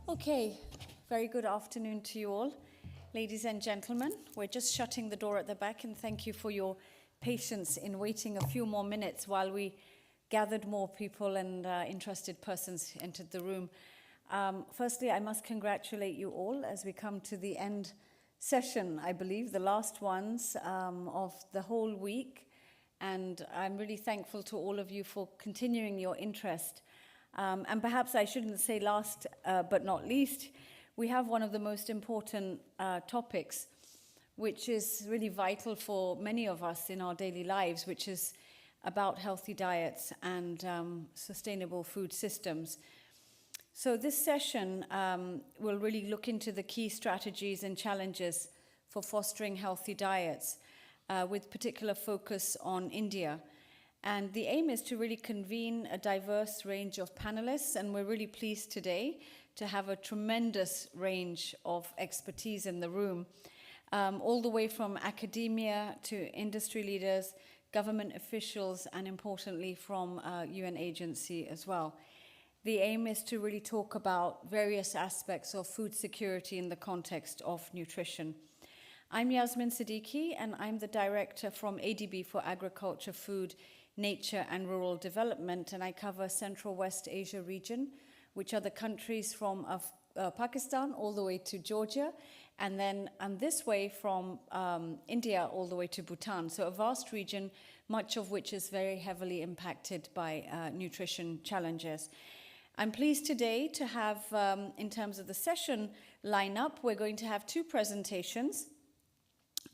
Okay, very good afternoon to you all. Ladies and gentlemen, we're just shutting the door at the back, and thank you for your patience in waiting a few more minutes while we gathered more people and interested persons entered the room. Firstly, I must congratulate you all as we come to the end session, I believe, the last ones of the whole week. And I'm really thankful to all of you for continuing your interest. And perhaps I shouldn't say last but not least, we have one of the most important topics, which is really vital for many of us in our daily lives, which is about healthy diets and sustainable food systems. So this session will really look into the key strategies and challenges for fostering healthy diets, with particular focus on India. And the aim is to really convene a diverse range of panelists, and we're really pleased today to have a tremendous range of expertise in the room, all the way from academia to industry leaders, government officials, and importantly from UN agency as well. The aim is to really talk about various aspects of food security in the context of nutrition. I'm Yasmin Siddiqui, and I'm the director from ADB for Agriculture, Food, Nature and Rural Development, and I cover Central West Asia region, which are the countries from Pakistan all the way to Georgia, and then this way from India all the way to Bhutan. So a vast region, much of which is very heavily impacted by nutrition challenges. I'm pleased today to have, in terms of the session lineup, we're going to have two presentations.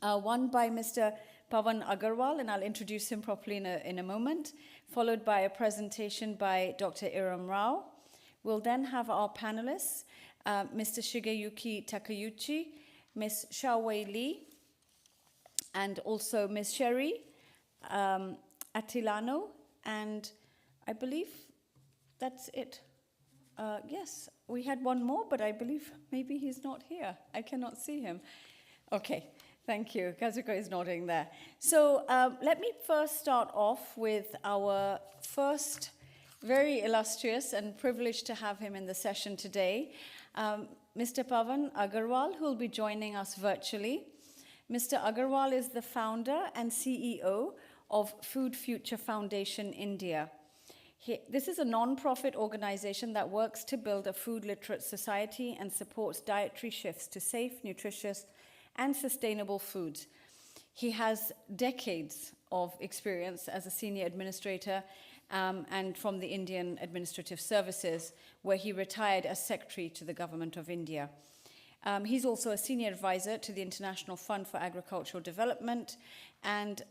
One by Mr. Pavan Agarwal, and I'll introduce him properly in a moment, followed by a presentation by Dr. Iram Rao. We'll then have our panelists, Mr. Shigeyuki Takeuchi, Ms. Xiaowei Li, and also Ms. Sherry Attilano, and I believe that's it. Yes, we had one more, but I believe maybe he's not here. I cannot see him. Okay. Thank you. Kazuko is nodding there. So let me first start off with our first very illustrious and privileged to have him in the session today, Mr. Pavan Agarwal, who will be joining us virtually. Mr. Agarwal is the founder and CEO of Food Future Foundation India. This is a non-profit organization that works to build a food literate society and supports dietary shifts to safe, nutritious, and sustainable foods. He has decades of experience as a senior administrator and from the Indian Administrative Services, where he retired as secretary to the Government of India. He's also a senior advisor to the International Fund for Agricultural Development, and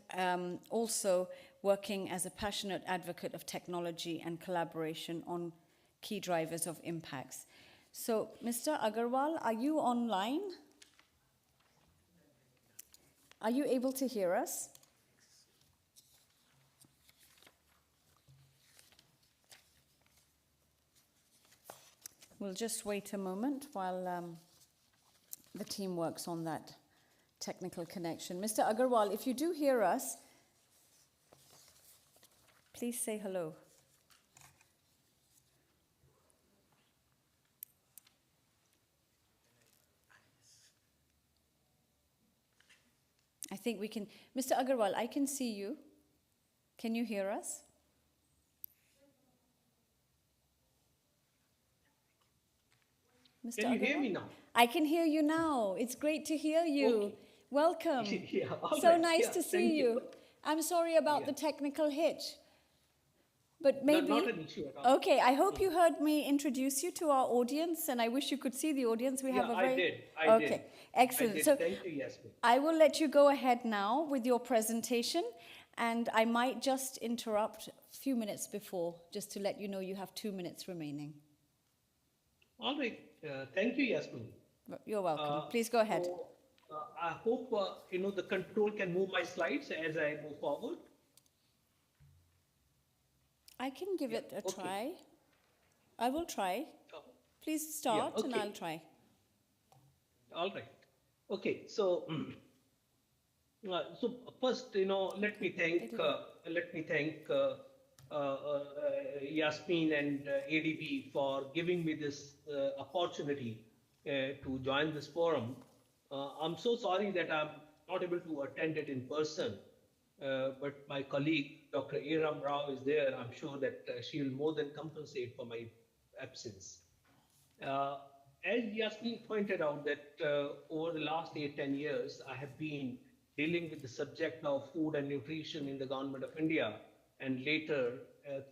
also working as a passionate advocate of technology and collaboration on key drivers of impacts. So, Mr. Agarwal, are you online? Are you able to hear us? We'll just wait a moment while the team works on that technical connection. Mr. Agarwal, if you do hear us, please say hello. I think we can. Mr. Agarwal, I can see you. Can you hear us? Mr. Can you hear me now? I can hear you now. It's great to hear you. Okay. Welcome. Yeah, so right. nice Yeah, to see you. I'm sorry about the technical hitch. But maybe. Not an issue at all. Okay, I hope you heard me introduce you to our audience, and I wish you could see the audience. We have a very. I did. Okay, excellent. I did. So thank you, Yasmin. I will let you go ahead now with your presentation, and I might just interrupt a few minutes before, just to let you know you have 2 minutes remaining. All right. Thank you, Yasmin. You're welcome. Please go ahead. So, I hope the control can move my slides as I move forward. I can give it a try. I will try. Please start, and I'll try. All right. Okay. So, so first, let me thank Yasmin and ADB for giving me this opportunity to join this forum. I'm so sorry that I'm not able to attend it in person, but my colleague, Dr. Iram Rao, is there. I'm sure that she will more than compensate for my absence. Uh, as Yasmin pointed out that over the last 8-10 years, I have been dealing with the subject of food and nutrition in the government of India and later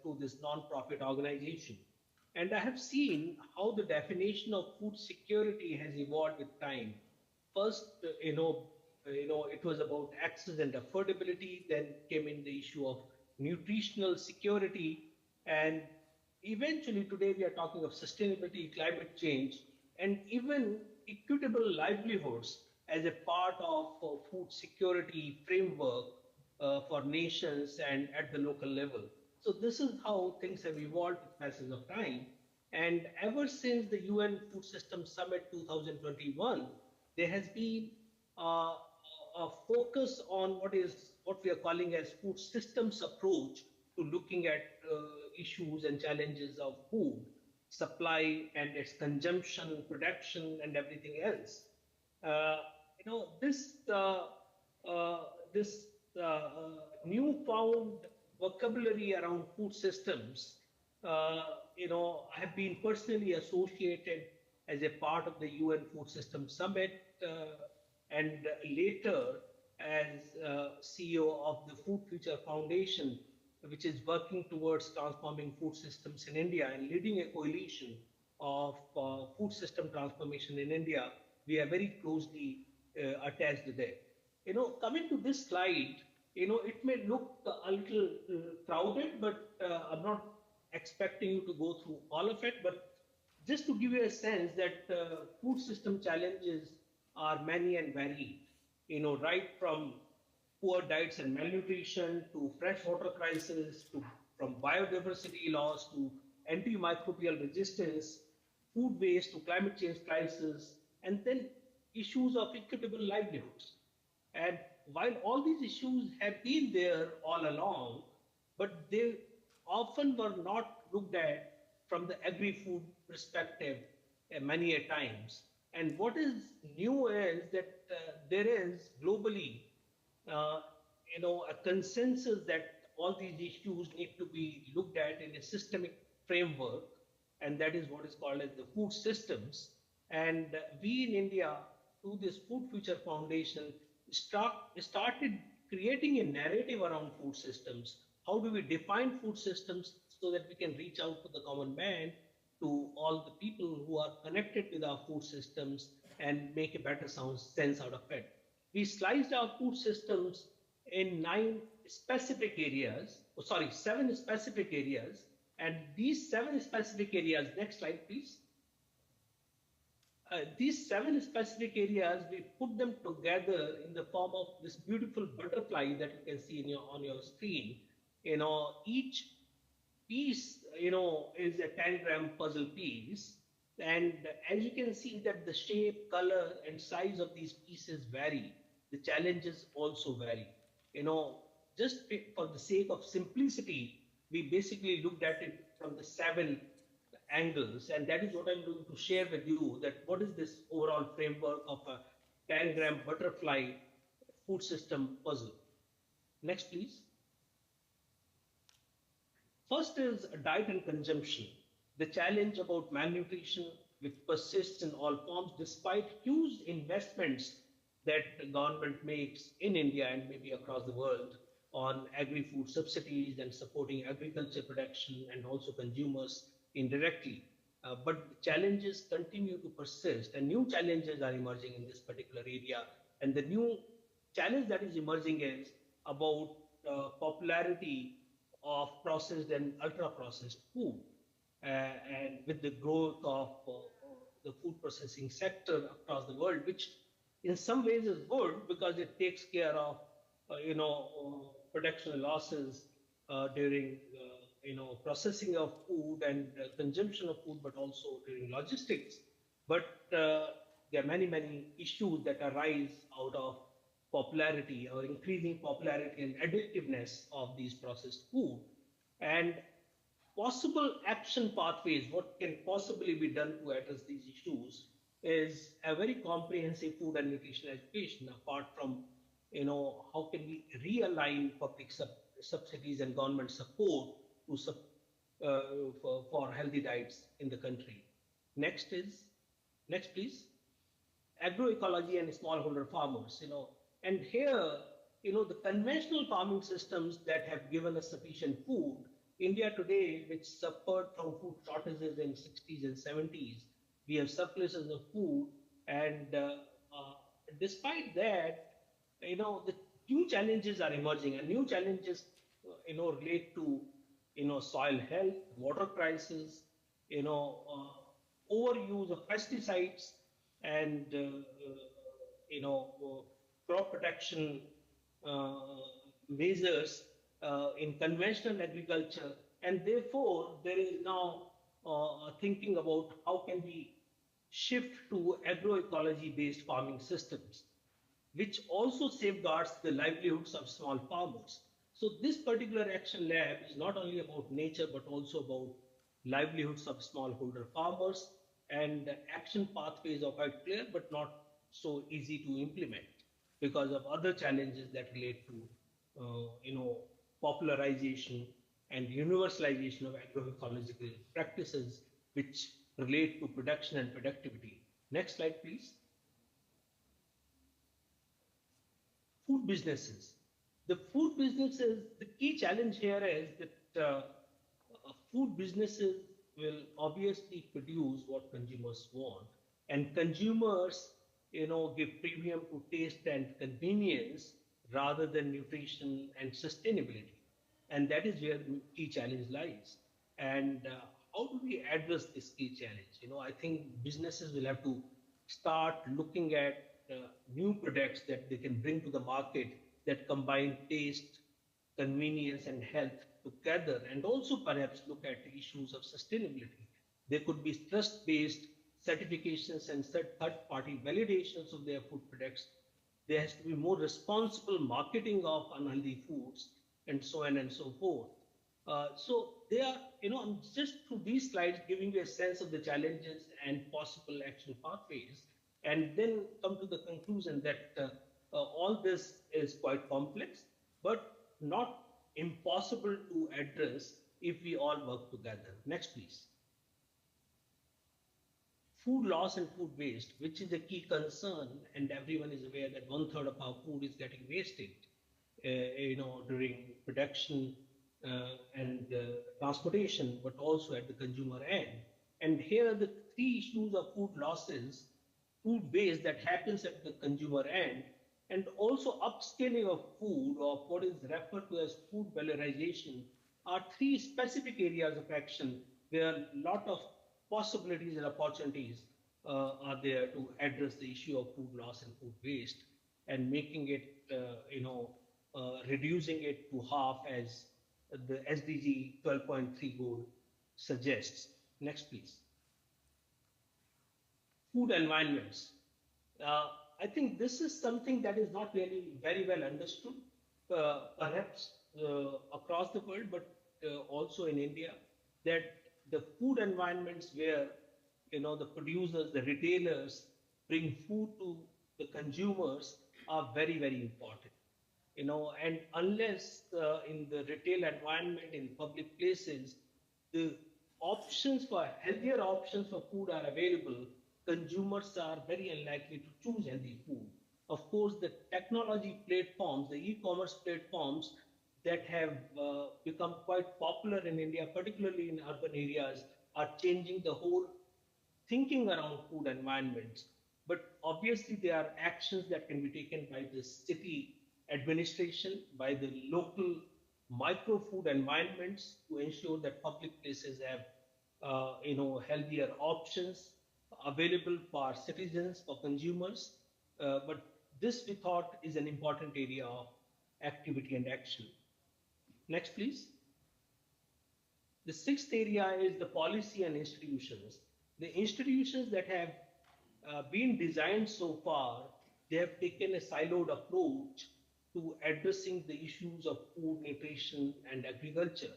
through this non-profit organization. And I have seen how the definition of food security has evolved with time. First, it was about access and affordability. Then came in the issue of nutritional security, and eventually today we are talking of sustainability, climate change, and even equitable livelihoods as a part of food security framework for nations and at the local level. So this is how things have evolved with passage of time. And ever since the UN Food System Summit 2021, there has been a focus on what we are calling as food systems approach to looking at issues and challenges of food supply and its consumption, production, and everything else. Uh, this newfound vocabulary around food systems, I have been personally associated as a part of the UN Food System Summit, and later as CEO of the Food Future Foundation, which is working towards transforming food systems in India and leading a coalition of food system transformation in India. We are very closely attached there. Coming to this slide, it may look a little crowded, but I'm not expecting you to go through all of it. But just to give you a sense that food system challenges are many and varied, right from poor diets and malnutrition to freshwater crisis to from biodiversity loss to antimicrobial resistance, food waste to climate change crisis, and then issues of equitable livelihoods. And while all these issues have been there all along, but they often were not looked at from the agri-food perspective many a times. And what is new is that there is globally, uh, a consensus that all these issues need to be looked at in a systemic framework, and that is what is called as the food systems. And we in India, through this Food Future Foundation, started creating a narrative around food systems. How do we define food systems so that we can reach out to the common man, to all the people who are connected with our food systems and make a better sense out of it. We sliced our food systems in 7 specific areas. And these 7 specific areas, next slide, please. These 7 specific areas, we put them together in the form of this beautiful butterfly that you can see on your screen. Each piece, is a 10-gram puzzle piece. And as you can see that the shape, color, and size of these pieces vary. The challenges also vary. Just for the sake of simplicity, we basically looked at it from the 7 angles, and that is what I'm going to share with you, that what is this overall framework of a 10-gram butterfly food system puzzle. Next, please. First is diet and consumption. The challenge about malnutrition, which persists in all forms despite huge investments that the government makes in India and maybe across the world on agri-food subsidies and supporting agriculture production and also consumers indirectly. But the challenges continue to persist, and new challenges are emerging in this particular area. And the new challenge that is emerging is about popularity of processed and ultra-processed food. And with the growth of the food processing sector across the world, which in some ways is good because it takes care of, production losses during, processing of food and consumption of food, but also during logistics. But there are many, many issues that arise out of popularity or increasing popularity and addictiveness of these processed food. And possible action pathways, what can possibly be done to address these issues, is a very comprehensive food and nutrition education. Apart from, how can we realign public subsidies and government support to uh, for healthy diets in the country. Next is, next please, agroecology and smallholder farmers, and here, the conventional farming systems that have given us sufficient food, India today, which suffered from food shortages in 60s and 70s, we have surpluses of food, and despite that, the new challenges are emerging, and new challenges, relate to, soil health, water crisis, overuse of pesticides, and crop protection uh, measures in conventional agriculture, and therefore there is now thinking about how can we shift to agroecology based farming systems, which also safeguards the livelihoods of small farmers. So this particular action lab is not only about nature but also about livelihoods of smallholder farmers, and the action pathways are quite clear but not so easy to implement because of other challenges that relate to popularization and universalization of agroecological practices which relate to production and productivity. Next slide, please. Food businesses. The food businesses, the key challenge here is that food businesses will obviously produce what consumers want, and consumers, give premium to taste and convenience rather than nutrition and sustainability, and that is where the key challenge lies. And how do we address this key challenge? I think businesses will have to start looking at new products that they can bring to the market that combine taste, convenience, and health together, and also perhaps look at the issues of sustainability. There could be trust based certifications and third party validations of their food products. There has to be more responsible marketing of unhealthy foods, and so on and so forth. So they are, I'm just through these slides giving you a sense of the challenges and possible action pathways, and then come to the conclusion that all this is quite complex, but not impossible to address if we all work together. Next, please. Food loss and food waste, which is a key concern, and everyone is aware that one third of our food is getting wasted, during production and transportation, but also at the consumer end. And here are the three issues of food losses, food waste that happens at the consumer end, and also upscaling of food, or what is referred to as food valorization, are three specific areas of action where a lot of possibilities and opportunities are there to address the issue of food loss and food waste, and making it, reducing it to half as the SDG 12.3 goal suggests. Next, please. Food environments. I think this is something that is not really very well understood, perhaps across the world, but also in India, that the food environments where, the producers, the retailers bring food to the consumers are very, very important. And unless in the retail environment, in public places, the options for healthier options for food are available, consumers are very unlikely to choose healthy food. Of course, the technology platforms, the e-commerce platforms that have become quite popular in India, particularly in urban areas, are changing the whole thinking around food environments. But obviously, there are actions that can be taken by the city administration, by the local micro food environments to ensure that public places have, healthier options available for citizens, for consumers. But this we thought is an important area of activity and action. Next, please. The sixth area is the policy and institutions. The institutions that have been designed so far, they have taken a siloed approach to addressing the issues of food, nutrition, and agriculture.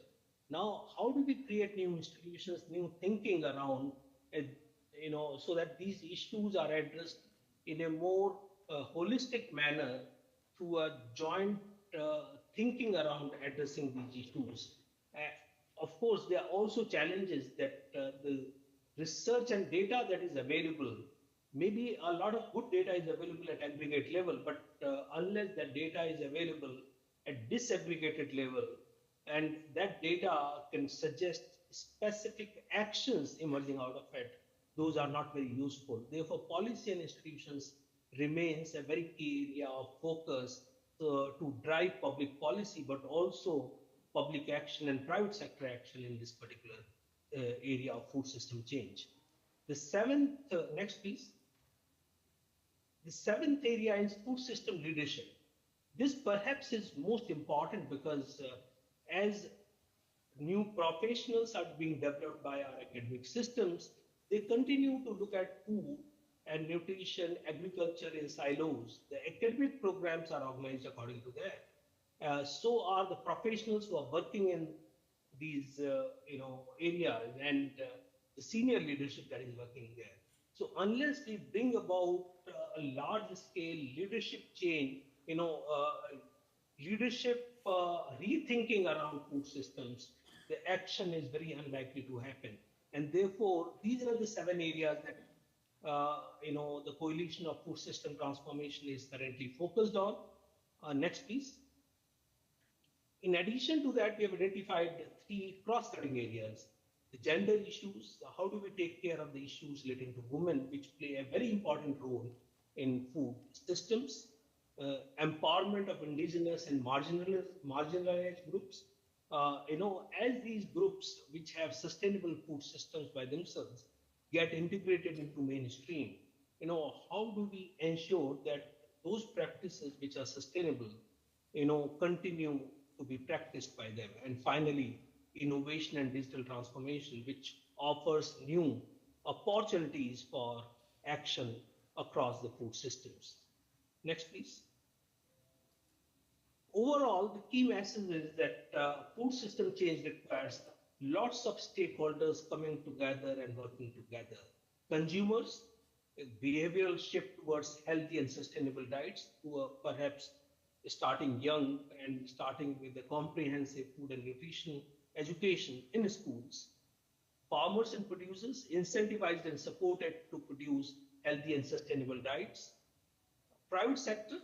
Now, how do we create new institutions, new thinking around, uh, so that these issues are addressed in a more holistic manner through a joint thinking around addressing these issues? Of course, there are also challenges that the research and data that is available, maybe a lot of good data is available at aggregate level, but unless that data is available at disaggregated level, and that data can suggest specific actions emerging out of it, those are not very useful. Therefore, policy and institutions remains a very key area of focus to drive public policy, but also public action and private sector action in this particular area of food system change. The seventh, next please. The seventh area is food system leadership. This perhaps is most important because as new professionals are being developed by our academic systems, they continue to look at food and nutrition, agriculture in silos. The academic programs are organized according to that. So are the professionals who are working in these areas, and the senior leadership that is working there. So unless we bring about a large scale leadership change, leadership rethinking around food systems, the action is very unlikely to happen. And therefore, these are the seven areas that the coalition of food system transformation is currently focused on. Next, please. In addition to that, we have identified three cross-cutting areas. The gender issues, how do we take care of the issues relating to women, which play a very important role in food systems, empowerment of indigenous and marginalized groups. As these groups, which have sustainable food systems by themselves, get integrated into mainstream, how do we ensure that those practices which are sustainable, continue to be practiced by them? And finally, innovation and digital transformation, which offers new opportunities for action across the food systems. Next, please. Overall, the key message is that food system change requires lots of stakeholders coming together and working together. Consumers, a behavioral shift towards healthy and sustainable diets, who are perhaps starting young and starting with a comprehensive food and nutrition education in schools. Farmers and producers incentivized and supported to produce healthy and sustainable diets. Private sector,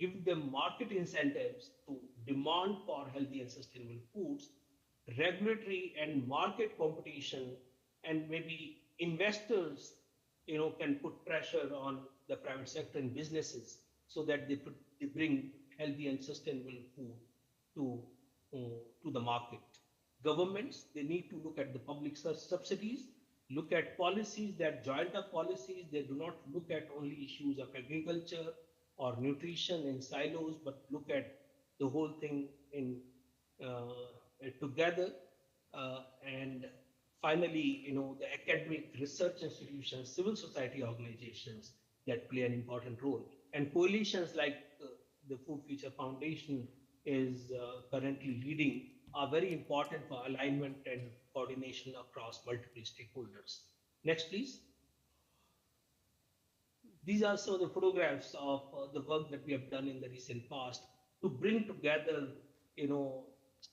give them market incentives to demand for healthy and sustainable foods. Regulatory and market competition, and maybe investors, can put pressure on the private sector and businesses so that they bring healthy and sustainable food to the market. Governments, they need to look at the public subsidies, look at policies that joint up policies. They do not look at only issues of agriculture or nutrition in silos, but look at the whole thing in together. And finally, the academic research institutions, civil society organizations that play an important role. And coalitions like the Food Future Foundation is currently leading are very important for alignment and coordination across multiple stakeholders. Next, please. These are some of the photographs of the work that we have done in the recent past to bring together,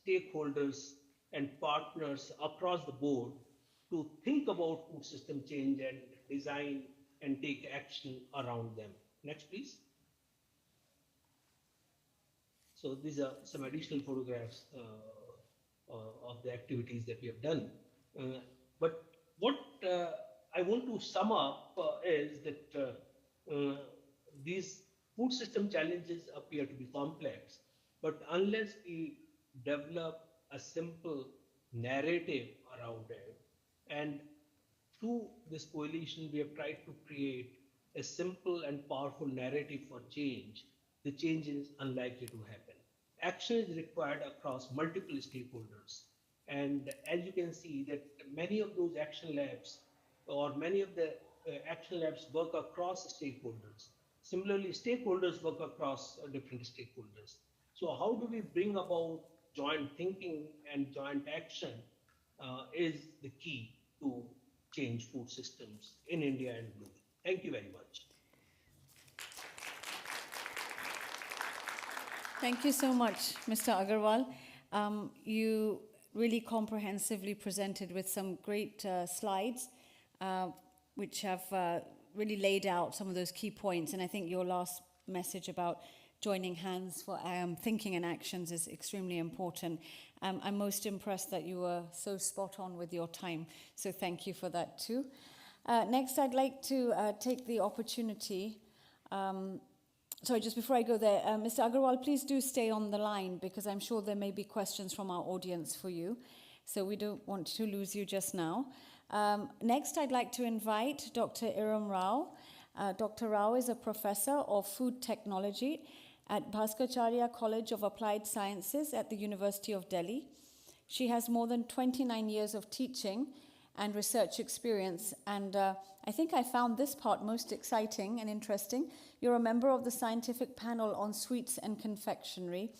stakeholders and partners across the board to think about food system change and design and take action around them. Next, please. So these are some additional photographs of the activities that we have done. But what I want to sum up is that these food system challenges appear to be complex, but unless we develop a simple narrative around it, and through this coalition, we have tried to create a simple and powerful narrative for change, the change is unlikely to happen. Action is required across multiple stakeholders. And as you can see, that many of those action labs or many of the action labs work across stakeholders. Similarly, stakeholders work across different stakeholders. So how do we bring about joint thinking and joint action is the key to change food systems in India and globally. Thank you very much. Thank you so much, Mr. Agarwal. You really comprehensively presented with some great slides, which have really laid out some of those key points. And I think your last message about joining hands for thinking and actions is extremely important. I'm most impressed that you were so spot on with your time. So thank you for that too. Next, I'd like to take the opportunity. Sorry, just before I go there, Mr. Agarwal, please do stay on the line because I'm sure there may be questions from our audience for you. So we don't want to lose you just now. Next, I'd like to invite Dr. Iram Rao. Dr. Rao is a professor of food technology at Bhaskaracharya College of Applied Sciences at the University of Delhi. She has more than 29 years of teaching and research experience, and I think I found this part most exciting and interesting. You're a member of the scientific panel on sweets and confectionery,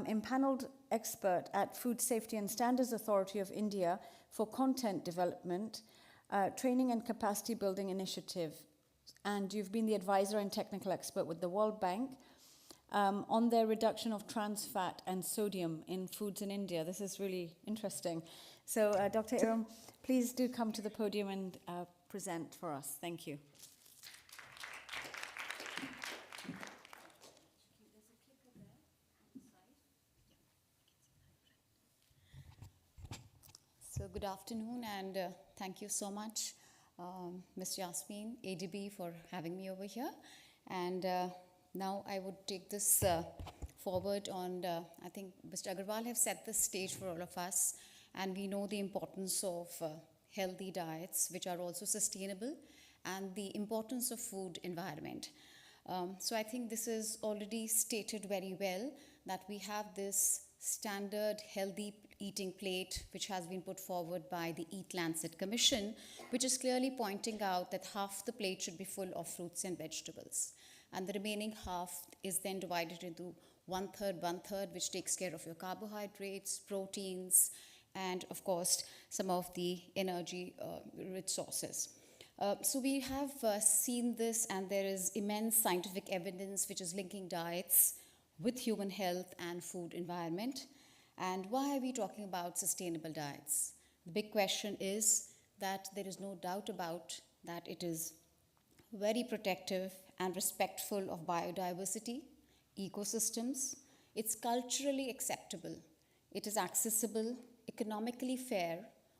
impaneled expert at Food Safety and Standards Authority of India for content development, training and capacity building initiative, and you've been the advisor and technical expert with the World Bank on their reduction of trans fat and sodium in foods in India. This is really interesting. So, Dr. Iram, please do come to the podium and present for us. Thank you. So good afternoon, and thank you so much, Ms. Yasmin, ADB, for having me over here. And now I would take this forward on, I think Mr. Agarwal have set the stage for all of us, and we know the importance of healthy diets, which are also sustainable, and the importance of food environment. So I think this is already stated very well, that we have this standard healthy eating plate which has been put forward by the Eat Lancet Commission, which is clearly pointing out that half the plate should be full of fruits and vegetables, and the remaining half is then divided into one-third, which takes care of your carbohydrates, proteins, and of course some of the energy rich sources. So we have seen this, and there is immense scientific evidence which is linking diets with human health and food environment. And why are we talking about sustainable diets? The big question is that there is no doubt about that it is very protective and respectful of biodiversity, ecosystems. It's culturally acceptable. It is accessible, economically fair,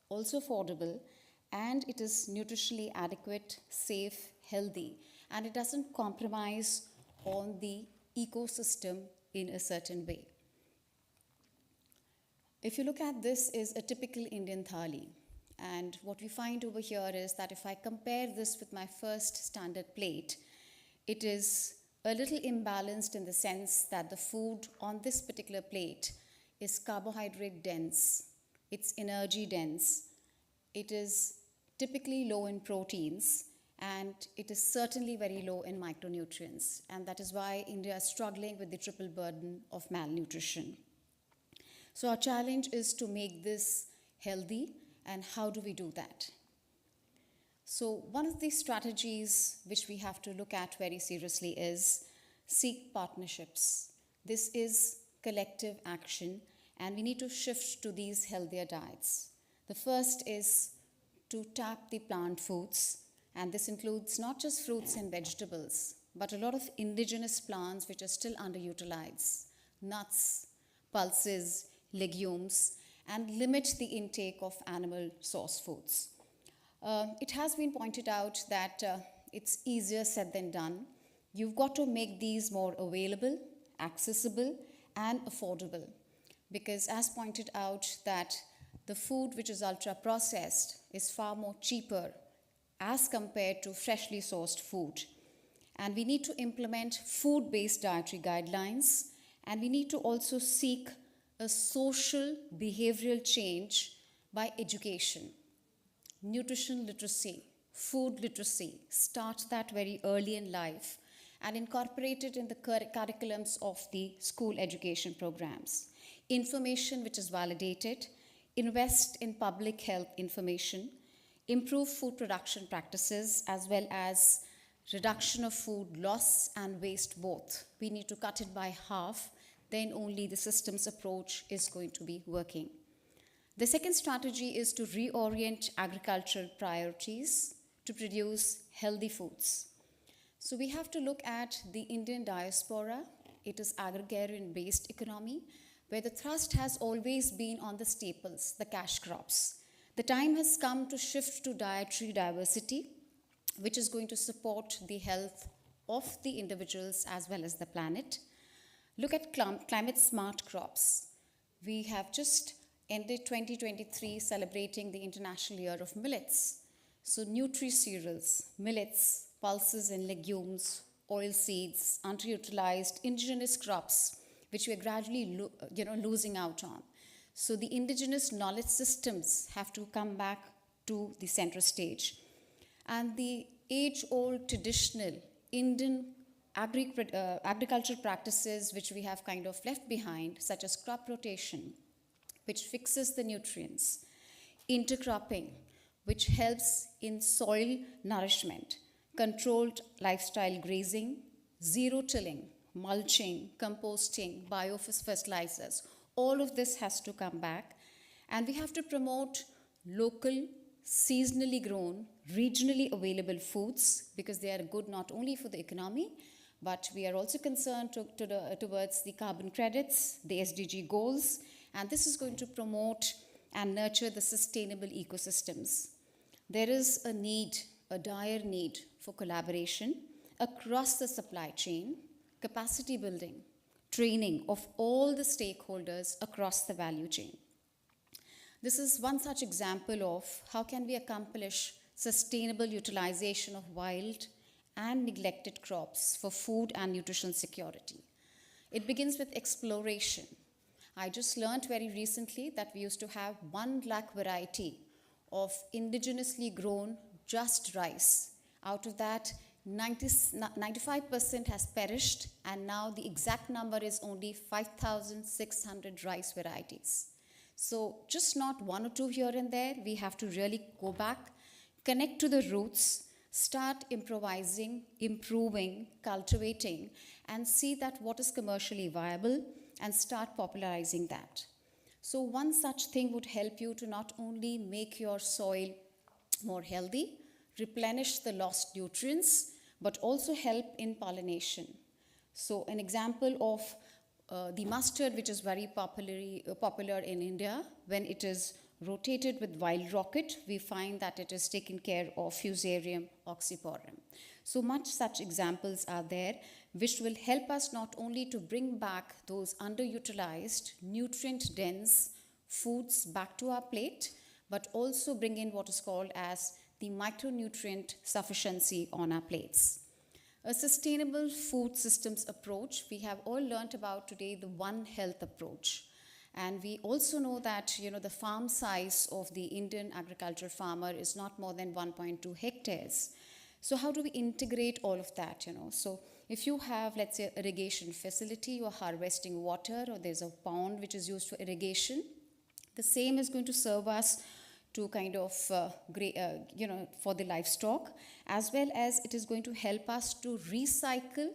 also affordable, and it is nutritionally adequate, safe, healthy, and it doesn't compromise on the ecosystem in a certain way. If you look at this is a typical Indian thali, and what we find over here is that if I compare this with my first standard plate, it is a little imbalanced in the sense that the food on this particular plate is carbohydrate dense, it's energy dense, it is typically low in proteins, and it is certainly very low in micronutrients, and that is why India is struggling with the triple burden of malnutrition. So our challenge is to make this healthy, and how do we do that? So one of the strategies which we have to look at very seriously is seek partnerships. This is collective action, and we need to shift to these healthier diets. The first is to tap the plant foods, and this includes not just fruits and vegetables, but a lot of indigenous plants which are still underutilized, nuts, pulses, legumes, and limit the intake of animal source foods. It has been pointed out that it's easier said than done. You've got to make these more available, accessible, and affordable, because as pointed out that the food which is ultra processed is far more cheaper as compared to freshly sourced food. And we need to implement food-based dietary guidelines, and we need to also seek a social behavioral change by education. Nutrition literacy, food literacy, start that very early in life and incorporate it in the curriculums of the school education programs. information which is validated, invest in public health information, improve food production practices, as well as reduction of food loss and waste both. We need to cut it by half, then only the systems approach is going to be working. The second strategy is to reorient agricultural priorities to produce healthy foods. So we have to look at the Indian diaspora. It is agrarian-based economy, where the thrust has always been on the staples, the cash crops. The time has come to shift to dietary diversity, which is going to support the health of the individuals as well as the planet. Look at climate-smart crops. We have just ended 2023 celebrating the International Year of Millets. So nutri-cereals, millets, pulses and legumes, oilseeds, underutilized indigenous crops, which we are gradually losing out on. So the indigenous knowledge systems have to come back to the center stage. And the age-old traditional Indian agricultural practices which we have kind of left behind, such as crop rotation, which fixes the nutrients, intercropping, which helps in soil nourishment, controlled lifestyle grazing, zero tilling, mulching, composting, biofertilizers. All of this has to come back. And we have to promote local, seasonally grown, regionally available foods, because they are good not only for the economy, but we are also concerned towards the carbon credits, the SDG goals, and this is going to promote and nurture the sustainable ecosystems. There is a need, a dire need for collaboration across the supply chain, capacity building, training of all the stakeholders across the value chain. This is one such example of how can we accomplish sustainable utilization of wild and neglected crops for food and nutritional security. It begins with exploration. I just learned very recently that we used to have 1 lakh variety of indigenously grown just rice. Out of that, 95% has perished, and now the exact number is only 5,600 rice varieties. So just not 1 or 2 here and there, we have to really go back, connect to the roots, start improvising, improving, cultivating, and see that what is commercially viable and start popularizing that. So one such thing would help you to not only make your soil more healthy, replenish the lost nutrients, but also help in pollination. So an example of the mustard, which is very popular in India, when it is rotated with wild rocket, we find that it is taken care of Fusarium oxyporum. So much such examples are there, which will help us not only to bring back those underutilized, nutrient-dense foods back to our plate, but also bring in what is called as the micronutrient sufficiency on our plates. A sustainable food systems approach, we have all learnt about today the One Health approach. And we also know that, the farm size of the Indian agricultural farmer is not more than 1.2 hectares. So how do we integrate all of that, So if you have, let's say, irrigation facility, you're harvesting water, or there's a pond which is used for irrigation, the same is going to serve us to kind of, for the livestock, as well as it is going to help us to recycle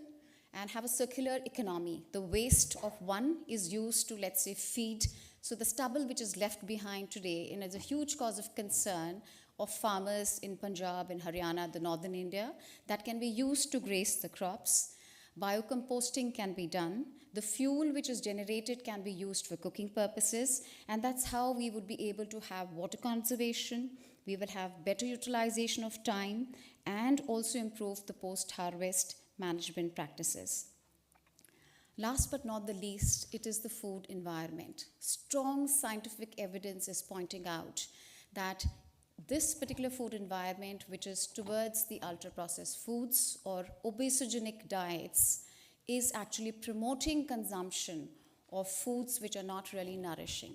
and have a circular economy. The waste of one is used to, let's say, feed. So the stubble which is left behind today, and is a huge cause of concern of farmers in Punjab and Haryana, the northern India, that can be used to graze the crops. Biocomposting can be done. The fuel which is generated can be used for cooking purposes, and that's how we would be able to have water conservation. We will have better utilization of time and also improve the post-harvest management practices. Last but not the least, it is the food environment. Strong scientific evidence is pointing out that this particular food environment, which is towards the ultra-processed foods or obesogenic diets, is actually promoting consumption of foods which are not really nourishing.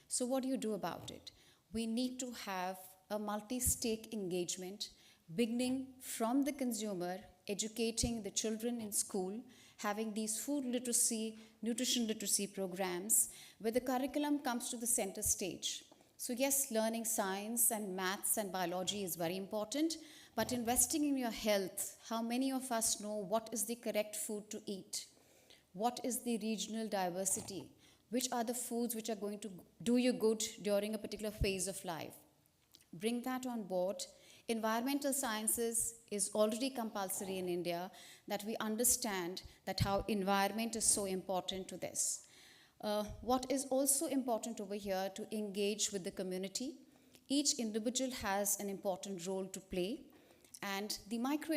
So what do you do about it? We need to have a multi-stake engagement, beginning from the consumer, educating the children in school, having these food literacy, nutrition literacy programs where the curriculum comes to the center stage. So yes, learning science and maths and biology is very important, but investing in your health, how many of us know what is the correct food to eat? What is the regional diversity? Which are the foods which are going to do you good during a particular phase of life? Bring that on board. Environmental sciences is already compulsory in India, that we understand that how environment is so important to this. What is also important over here to engage with the community. Each individual has an important role to play, and the micro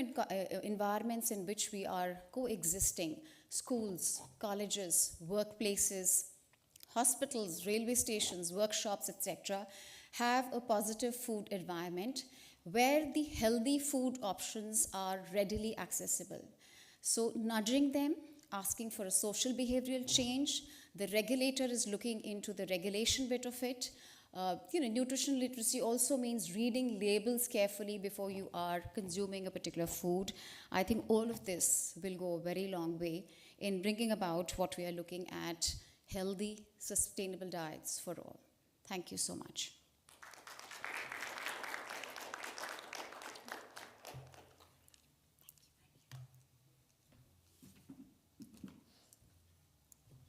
environments in which we are coexisting, schools, colleges, workplaces, hospitals, railway stations, workshops, etc., have a positive food environment where the healthy food options are readily accessible. So nudging them, asking for a social behavioral change, the regulator is looking into the regulation bit of it. Nutrition literacy also means reading labels carefully before you are consuming a particular food. I think all of this will go a very long way in bringing about what we are looking at, healthy, sustainable diets for all. Thank you so much.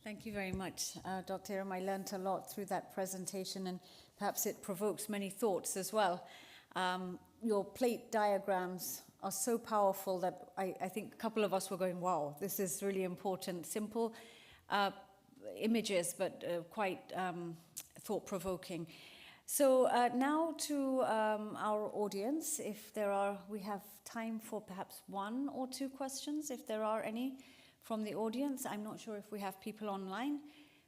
Thank you very much, Dr. Iram. I learnt a lot through that presentation, and perhaps it provokes many thoughts as well. Your plate diagrams are so powerful that I think a couple of us were going, wow, this is really important. Simple images, but quite thought-provoking. So now to our audience, we have time for perhaps one or two questions, if there are any from the audience. I'm not sure if we have people online,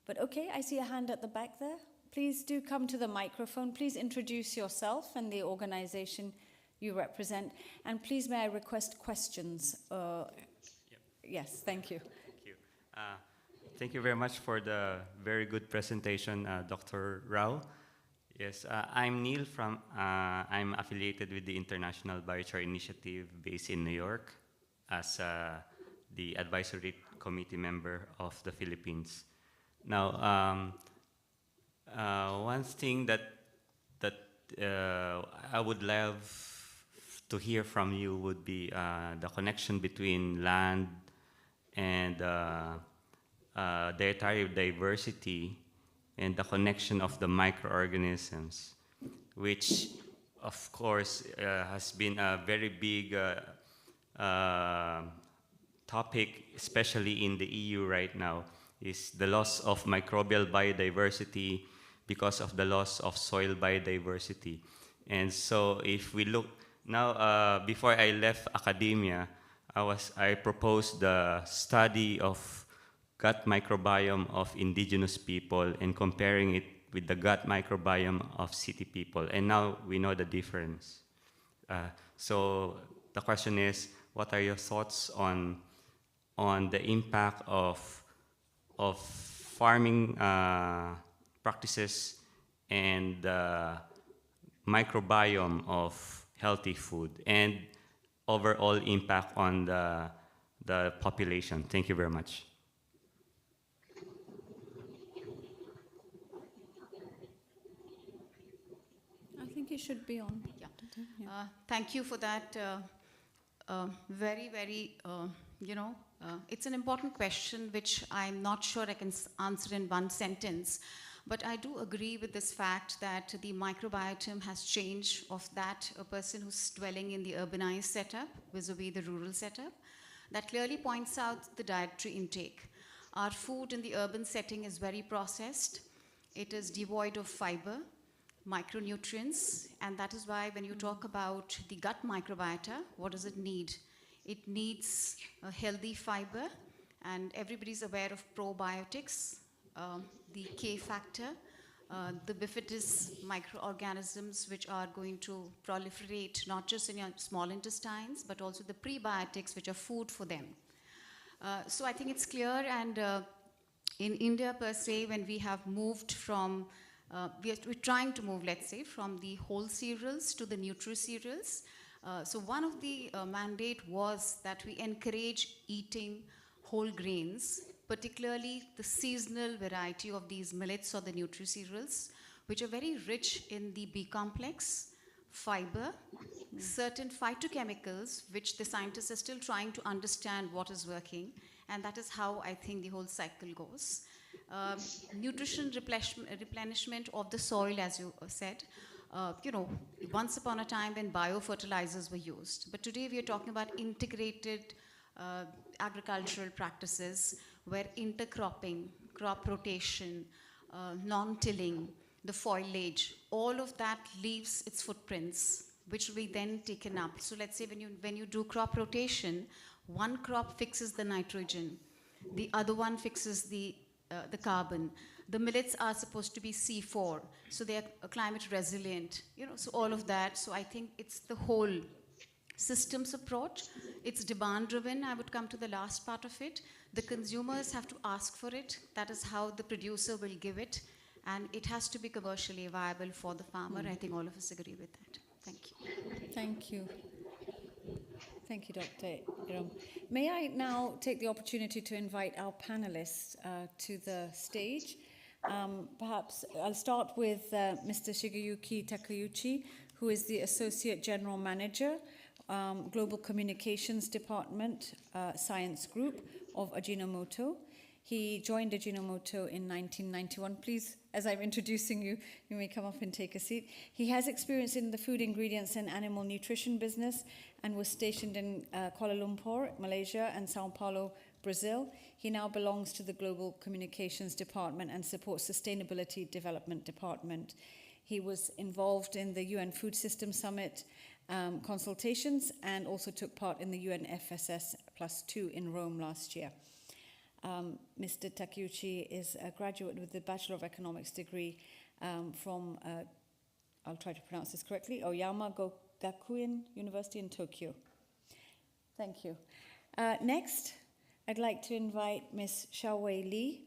but okay, I see a hand at the back there. Please do come to the microphone. Please introduce yourself and the organization you represent. And please may I request questions? Yes, thank you. Thank you. Thank you very much for the very good presentation, Dr. Rao. Yes, I'm Neil I'm affiliated with the International Biochar Initiative based in New York as the advisory committee member of the Philippines. Now, one thing that I would love to hear from you would be the connection between land and dietary diversity and the connection of the microorganisms, which of course has been a very big topic, especially in the EU right now, is the loss of microbial biodiversity because of the loss of soil biodiversity. And so if we look now, before I left academia, I proposed the study of gut microbiome of indigenous people and comparing it with the gut microbiome of city people. And now we know the difference. So the question is, what are your thoughts on the impact of farming practices and the microbiome of healthy food and overall impact on the population? Thank you very much. I think it should be on. Yeah. Thank you for that. Very, very, it's an important question which I'm not sure I can answer in one sentence, but I do agree with this fact that the microbiome has changed of that a person who's dwelling in the urbanized setup vis-a-vis the rural setup. That clearly points out the dietary intake. Our food in the urban setting is very processed. It is devoid of fiber, micronutrients, and that is why when you talk about the gut microbiota, what does it need? It needs a healthy fiber, and everybody's aware of probiotics, the K factor, the bifidus microorganisms which are going to proliferate not just in your small intestines, but also the prebiotics which are food for them. So I think it's clear, and in India per se, when we have moved from we're trying to move, let's say, from the whole cereals to the nutri-cereals. So one of the mandate was that we encourage eating whole grains, particularly the seasonal variety of these millets or the nutri-cereals, which are very rich in the B complex, fiber, certain phytochemicals, which the scientists are still trying to understand what is working, and that is how I think the whole cycle goes. Nutrition replenishment of the soil, as you said. Once upon a time when biofertilizers were used, but today we are talking about integrated agricultural practices where intercropping, crop rotation, non-tilling, the foliage, all of that leaves its footprints, which will be then taken up. So let's say when you do crop rotation, one crop fixes the nitrogen, the other one fixes the carbon. The millets are supposed to be C4, so they are climate resilient, so all of that. So I think it's the whole systems approach. It's demand driven. I would come to the last part of it. The consumers have to ask for it. That is how the producer will give it. And it has to be commercially viable for the farmer. I think all of us agree with that. Thank you. Thank you. Thank you, Dr. Iram. May I now take the opportunity to invite our panelists to the stage? Perhaps I'll start with Mr. Shigeyuki Takeuchi, who is the Associate General Manager, Global Communications Department, Science Group of Ajinomoto. He joined Ajinomoto in 1991. Please, as I'm introducing you, you may come up and take a seat. He has experience in the food ingredients and animal nutrition business and was stationed in Kuala Lumpur, Malaysia, and Sao Paulo, Brazil. He now belongs to the Global Communications Department and supports Sustainability Development Department. He was involved in the UN Food System Summit consultations and also took part in the UN FSS +2 in Rome last year. Mr. Takeuchi is a graduate with the Bachelor of Economics degree from, I'll try to pronounce this correctly, Oyama Gakuen University in Tokyo. Thank you. Next, I'd like to invite Ms. Xiaowei Li.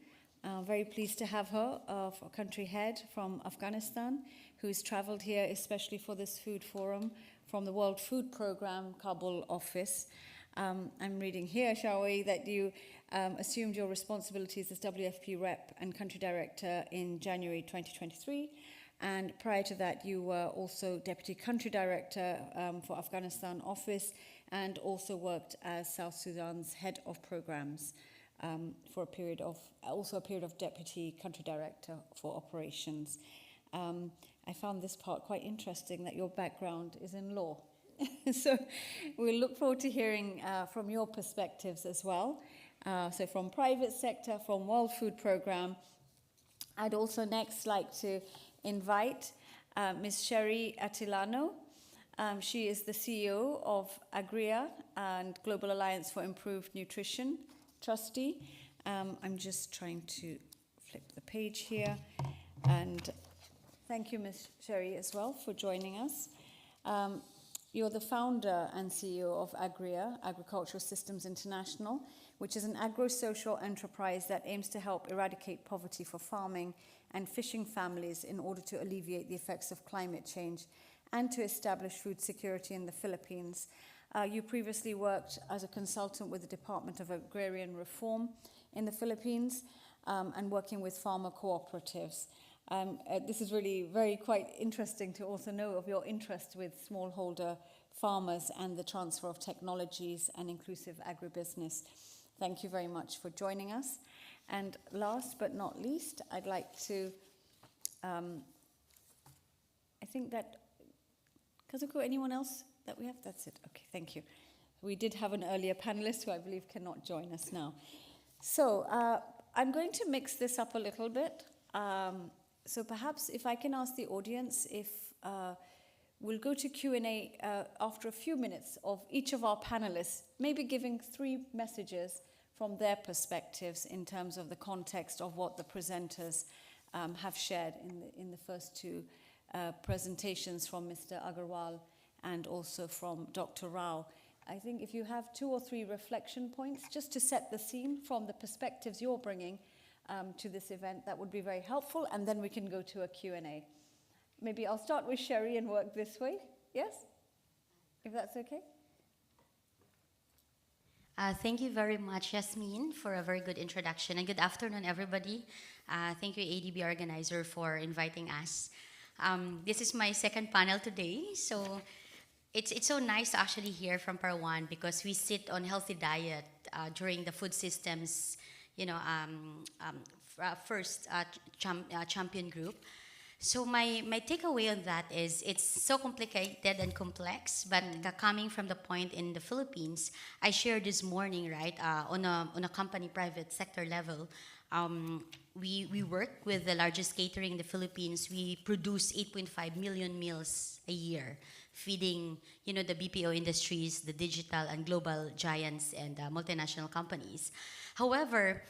Very pleased to have her, country head from Afghanistan, who's traveled here especially for this food forum from the World Food Programme Kabul office. I'm reading here, Xiaowei, that you assumed your responsibilities as WFP rep and country director in January 2023. And prior to that, you were also deputy country director for Afghanistan office and also worked as South Sudan's head of programs for a period of deputy country director for operations. I found this part quite interesting, that your background is in law. So we'll look forward to hearing from your perspectives as well. So from private sector, from World Food Programme. I'd also next like to invite Ms. Sherry Attilano. She is the CEO of Agria and Global Alliance for Improved Nutrition trustee. I'm just trying to flip the page here. And thank you, Ms. Sherry, as well, for joining us. You're the founder and CEO of Agria, Agricultural Systems International, which is an agro-social enterprise that aims to help eradicate poverty for farming and fishing families in order to alleviate the effects of climate change and to establish food security in the Philippines. You previously worked as a consultant with the Department of Agrarian Reform in the Philippines and working with farmer cooperatives. This is really quite interesting to also know of your interest with smallholder farmers and the transfer of technologies and inclusive agribusiness. Thank you very much for joining us. And last but not least, I'd like to, I think that, Kazuko, anyone else that we have? That's it. Okay, thank you. We did have an earlier panelist who I believe cannot join us now. So I'm going to mix this up a little bit. So perhaps if I can ask the audience if we'll go to Q&A after a few minutes of each of our panelists, maybe giving 3 messages from their perspectives in terms of the context of what the presenters have shared in the first 2 presentations from Mr. Agarwal and also from Dr. Rao. I think if you have 2 or 3 reflection points just to set the scene from the perspectives you're bringing to this event, that would be very helpful, and then we can go to a Q&A. Maybe I'll start with Sherry and work this way. Yes? If that's okay? Thank you very much, Yasmin, for a very good introduction. And good afternoon, everybody. Thank you, ADB organizer, for inviting us. This is my second panel today. So it's so nice to actually hear from Parwan because we sit on healthy diet during the food systems, first champion group. So my takeaway on that is it's so complicated and complex, but coming from the point in the Philippines, I shared this morning, right, on a company private sector level, we work with the largest catering in the Philippines. We produce 8.5 million meals a year, feeding, the BPO industries, the digital and global giants and multinational companies. However,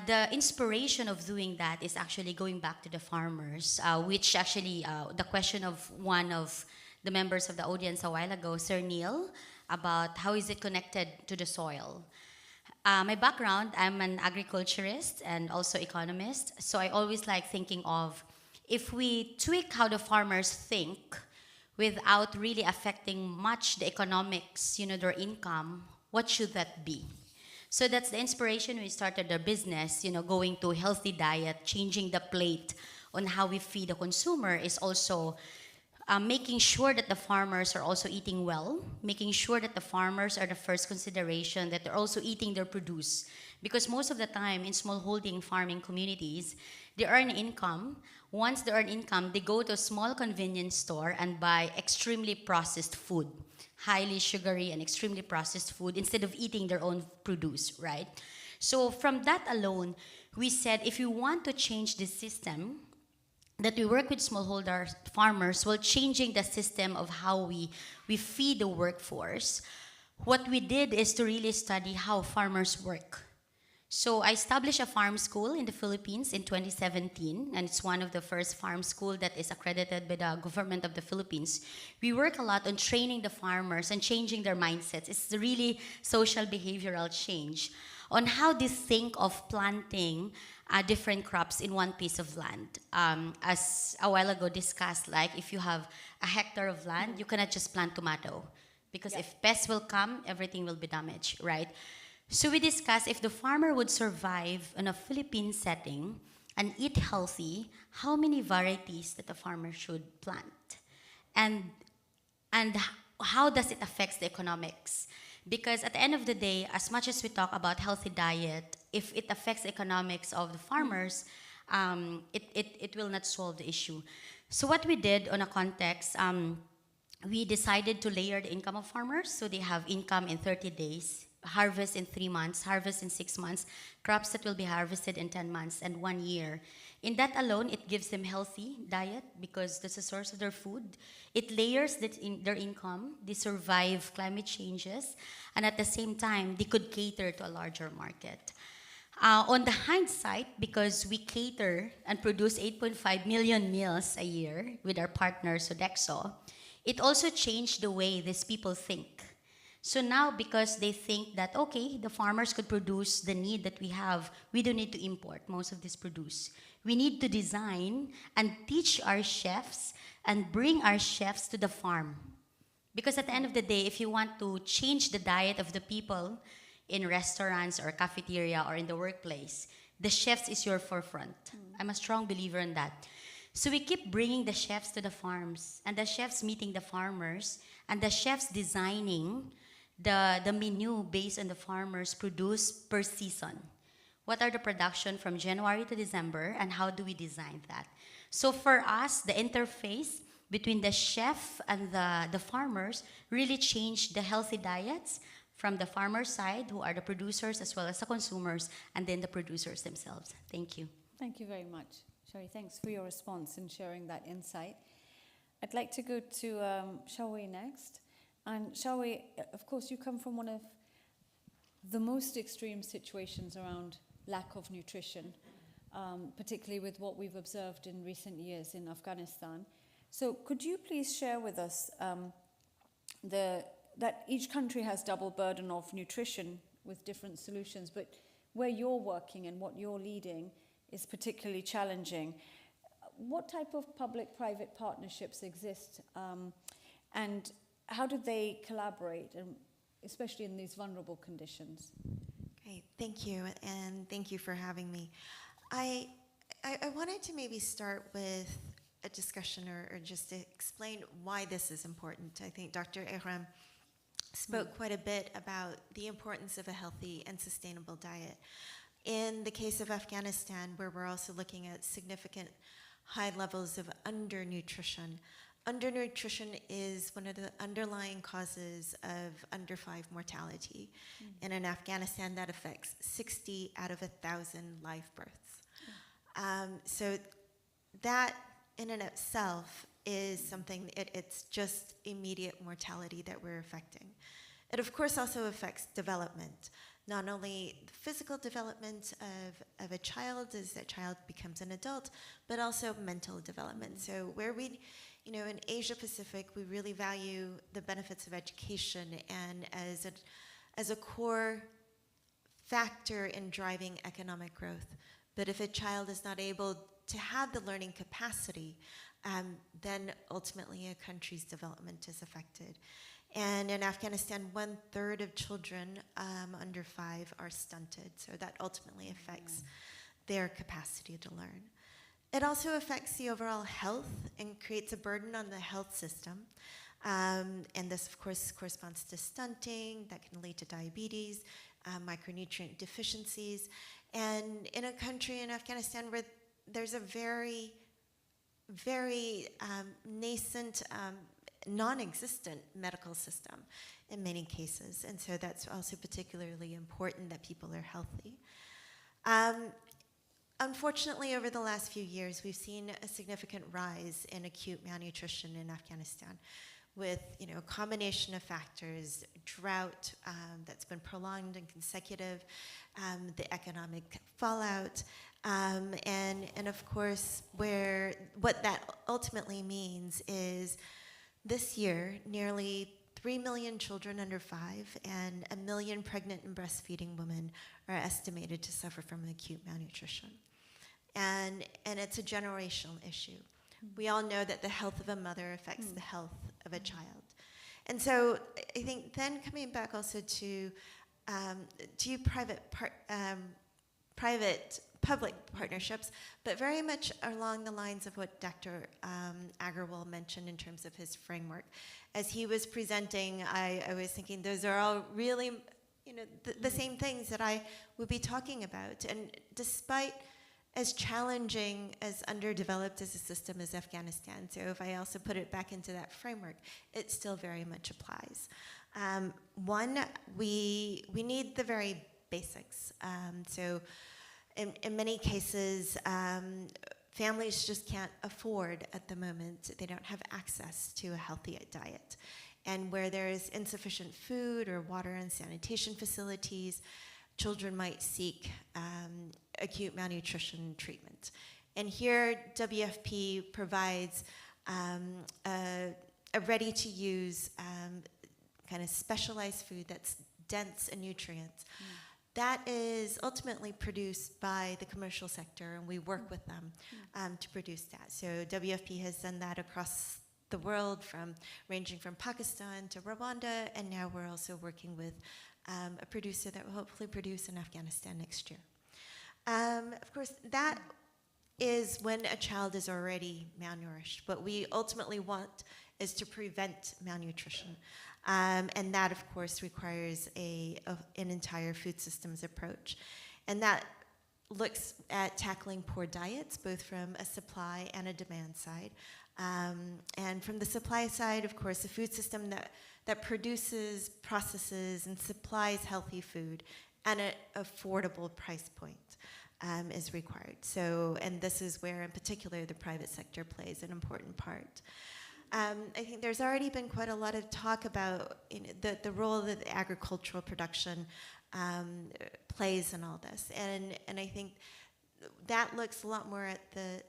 the inspiration of doing that is actually going back to the farmers, which actually, the question of one of the members of the audience a while ago, Sir Neil, about how is it connected to the soil. My background, I'm an agriculturist and also economist, so I always like thinking of if we tweak how the farmers think without really affecting much the economics, their income, what should that be? So that's the inspiration we started the business, going to healthy diet, changing the plate on how we feed the consumer is also making sure that the farmers are also eating well, making sure that the farmers are the first consideration, that they're also eating their produce. Because most of the time in smallholding farming communities, they earn income. Once they earn income, they go to a small convenience store and buy extremely processed food, highly sugary and extremely processed food, instead of eating their own produce, right? So from that alone, we said if you want to change this system, that we work with smallholder farmers while changing the system of how we feed the workforce. What we did is to really study how farmers work. So I established a farm school in the Philippines in 2017, and it's one of the first farm school that is accredited by the government of the Philippines. We work a lot on training the farmers and changing their mindsets. It's really social behavioral change on how they think of planting different crops in one piece of land. As a while ago discussed, like if you have a hectare of land, you cannot just plant tomato because if pests will come, everything will be damaged, right? So we discussed if the farmer would survive in a Philippine setting and eat healthy, how many varieties that the farmer should plant, and how does it affect the economics? Because at the end of the day, as much as we talk about healthy diet, if it affects the economics of the farmers, it will not solve the issue. So what we did on a context, we decided to layer the income of farmers, so they have income in 30 days, harvest in 3 months, harvest in 6 months, crops that will be harvested in 10 months and 1 year. In that alone, it gives them healthy diet because that's the source of their food. It layers that in their income, they survive climate changes, and at the same time, they could cater to a larger market. On the hindsight, because we cater and produce 8.5 million meals a year with our partner Sodexo, it also changed the way these people think. So now, because they think that, okay, the farmers could produce the need that we have, we don't need to import most of this produce. We need to design and teach our chefs and bring our chefs to the farm. Because at the end of the day, if you want to change the diet of the people in restaurants or cafeteria or in the workplace, the chefs is your forefront. I'm a strong believer in that. So we keep bringing the chefs to the farms, and the chefs meeting the farmers, and the chefs designing the menu based on the farmers produce per season. What are the production from January to December, and how do we design that? So for us, the interface between the chef and the farmers really changed the healthy diets from the farmer side, who are the producers, as well as the consumers, and then the producers themselves. Thank you. Thank you very much, Shari. Thanks for your response and sharing that insight. I'd like to go to Shawi next. And Shawi, of course, you come from one of the most extreme situations around lack of nutrition, particularly with what we've observed in recent years in Afghanistan. So could you please share with us that each country has double burden of nutrition with different solutions, but where you're working and what you're leading is particularly challenging. What type of public-private partnerships exist, and how do they collaborate? And especially in these vulnerable conditions. Great, thank you, and thank you for having me. I wanted to maybe start with a discussion or just to explain why this is important. I think Dr. Ehram spoke quite a bit about the importance of a healthy and sustainable diet. In the case of Afghanistan, where we're also looking at significant high levels of undernutrition. Undernutrition is one of the underlying causes of under 5 mortality. And in Afghanistan, that affects 60 out of 1,000 live births. So that in and of itself is something, it's just immediate mortality that we're affecting. It of course also affects development, not only the physical development of a child as that child becomes an adult, but also mental development. So where we, in Asia Pacific, we really value the benefits of education and as a core factor in driving economic growth. But if a child is not able to have the learning capacity, then ultimately a country's development is affected. And in Afghanistan, 1/3 of children under 5 are stunted. So that ultimately affects their capacity to learn. It also affects the overall health and creates a burden on the health system. And this, of course, corresponds to stunting that can lead to diabetes, micronutrient deficiencies. And in a country in Afghanistan where there's a very, very nascent, non-existent medical system in many cases. And so that's also particularly important that people are healthy. Unfortunately, over the last few years, we've seen a significant rise in acute malnutrition in Afghanistan with a combination of factors, drought that's been prolonged and consecutive, the economic fallout, and of course, what that ultimately means is this year, nearly 3 million children under 5 and 1 million pregnant and breastfeeding women are estimated to suffer from acute malnutrition. And it's a generational issue. We all know that the health of a mother affects the health of a child. And so I think then coming back also to private-public partnerships, but very much along the lines of what Dr. Agarwal mentioned in terms of his framework. As he was presenting, I was thinking those are all really, the same things that I would be talking about. And despite as challenging, as underdeveloped as a system as Afghanistan, so if I also put it back into that framework, it still very much applies. One, we need the very basics. So in many cases, families just can't afford at the moment, they don't have access to a healthy diet. And where there is insufficient food or water and sanitation facilities, children might seek acute malnutrition treatment. And here, WFP provides a ready-to-use kind of specialized food that's dense in nutrients. That is ultimately produced by the commercial sector, and we work with them to produce that. So WFP has done that across the world, ranging from Pakistan to Rwanda, and now we're also working with a producer that will hopefully produce in Afghanistan next year. Of course, that is when a child is already malnourished. What we ultimately want is to prevent malnutrition. And that, of course, requires an entire food systems approach. And that looks at tackling poor diets, both from a supply and a demand side. And from the supply side, of course, a food system that produces, processes, and supplies healthy food at an affordable price point is required. So, and this is where, in particular, the private sector plays an important part. I think there's already been quite a lot of talk about the role that the agricultural production plays in all this. And I think that looks a lot more at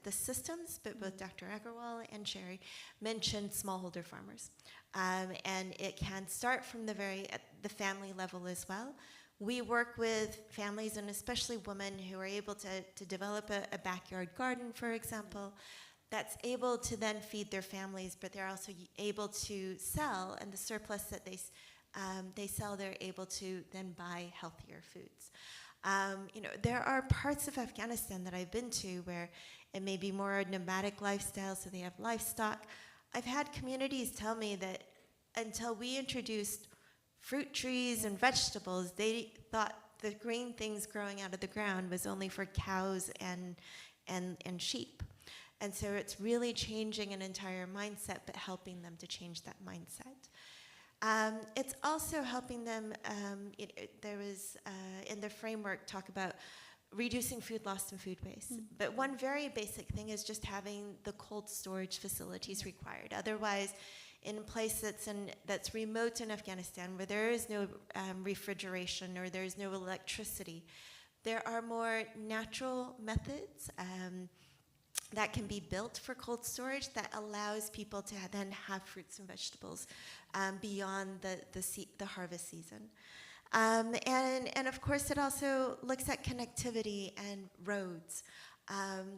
the systems, but both Dr. Agarwal and Sherry mentioned smallholder farmers. And it can start from at the family level as well. We work with families, and especially women, who are able to develop a backyard garden, for example, that's able to then feed their families, but they're also able to sell, and the surplus that they they're able to then buy healthier foods. There are parts of Afghanistan that I've been to where it may be more a nomadic lifestyle, so they have livestock. I've had communities tell me that until we introduced fruit trees and vegetables, they thought the green things growing out of the ground was only for cows and sheep. And so it's really changing an entire mindset, but helping them to change that mindset. It's also helping them, there was in the framework talk about reducing food loss and food waste. But one very basic thing is just having the cold storage facilities required. Otherwise, in a place that's remote in Afghanistan, where there is no refrigeration or there's no electricity, there are more natural methods that can be built for cold storage that allows people to then have fruits and vegetables beyond the harvest season. And of course, it also looks at connectivity and roads.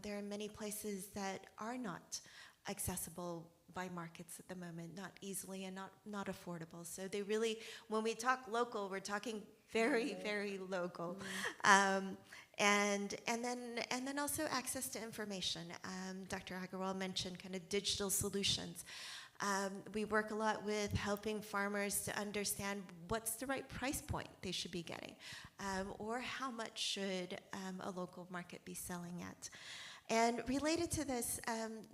There are many places that are not accessible by markets at the moment, not easily and not affordable. So they really, when we talk local, we're talking very, very local. And then also access to information. Dr. Agarwal mentioned kind of digital solutions. We work a lot with helping farmers to understand what's the right price point they should be getting, or how much should a local market be selling at. And related to this,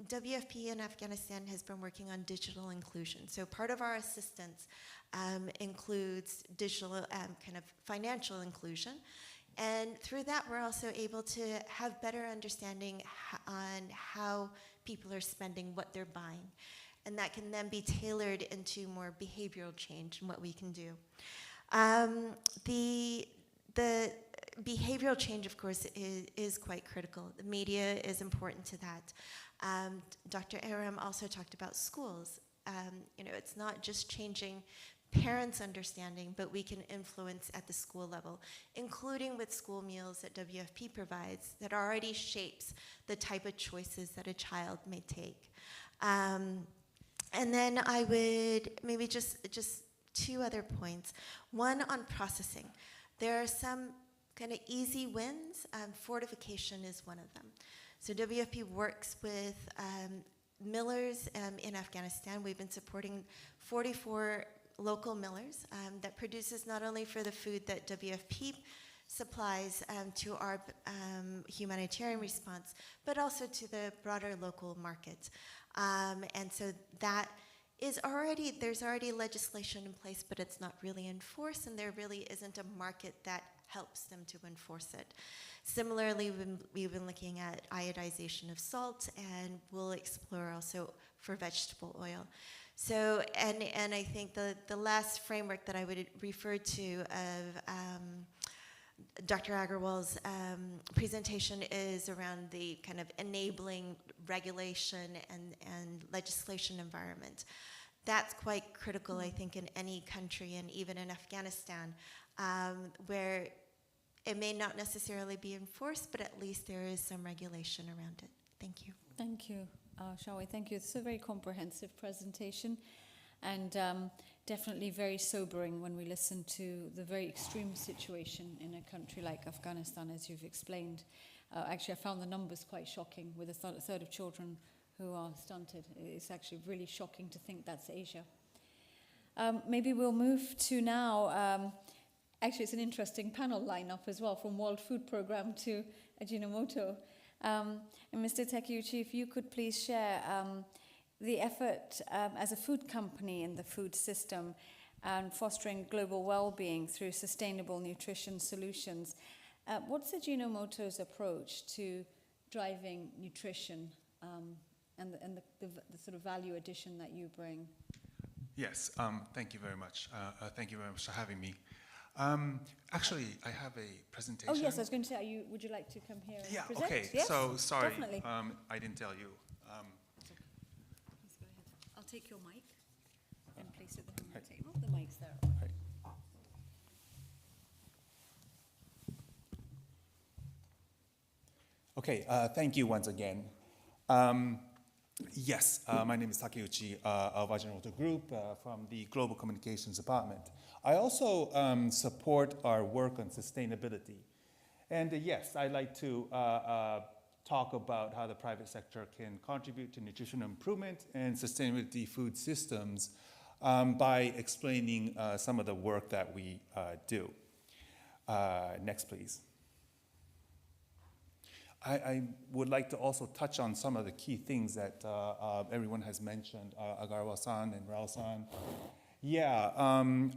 WFP in Afghanistan has been working on digital inclusion. So part of our assistance includes digital kind of financial inclusion. And through that, we're also able to have better understanding on how people are spending, what they're buying. And that can then be tailored into more behavioral change and what we can do. The behavioral change, of course, is quite critical. The media is important to that. Dr. Aram also talked about schools. It's not just changing parents' understanding, but we can influence at the school level, including with school meals that WFP provides that already shapes the type of choices that a child may take. And then I would maybe just two other points. One on processing. There are some kind of easy wins. Fortification is one of them. So WFP works with millers in Afghanistan. We've been supporting 44 local millers that produces not only for the food that WFP supplies to our humanitarian response, but also to the broader local market. And so that is there's already legislation in place, but it's not really enforced, and there really isn't a market that helps them to enforce it. Similarly, we've been looking at iodization of salt, and we'll explore also for vegetable oil. So, and I think the last framework that I would refer to of Dr. Agarwal's presentation is around the kind of enabling regulation and legislation environment. That's quite critical, I think, in any country, and even in Afghanistan, where it may not necessarily be enforced, but at least there is some regulation around it. Thank you. Thank you, Shawi. Thank you. It's a very comprehensive presentation, and definitely very sobering when we listen to the very extreme situation in a country like Afghanistan, as you've explained. Actually, I found the numbers quite shocking, with a third of children who are stunted. It's actually really shocking to think that's Asia. Maybe we'll move to now, actually it's an interesting panel lineup as well, from World Food Programme to Ajinomoto. And Mr. Takeuchi, if you could please share the effort as a food company in the food system and fostering global well-being through sustainable nutrition solutions. What's Ajinomoto's approach to driving nutrition and the sort of value addition that you bring? Yes, thank you very much. Thank you very much for having me. Actually, I have a presentation. Oh yes, I was going to say, would you like to come here and present? Okay, Yes, so sorry, definitely. I didn't tell you. Please go ahead. I'll take your mic and place it there on the table. The mic's there. Okay, thank you once again. Yes, my name is Takeuchi of Ajinomoto Group from the Global Communications Department. I also support our work on sustainability. And yes, I'd like to talk about how the private sector can contribute to nutrition improvement and sustainability food systems by explaining some of the work that we do. Next, please. I would like to also touch on some of the key things that everyone has mentioned, Agarwal-san and Rao-san. Yeah,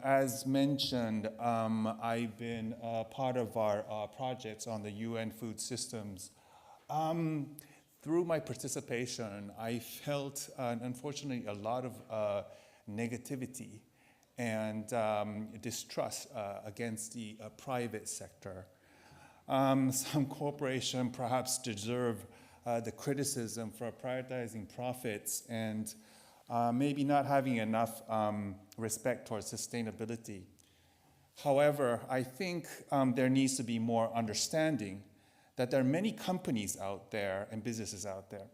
as mentioned, I've been part of our projects on the UN food systems. Through my participation, I felt, unfortunately, a lot of negativity and distrust against the private sector. Some corporations perhaps deserve the criticism for prioritizing profits and maybe not having enough respect towards sustainability. However, I think there needs to be more understanding that there are many companies out there and businesses out there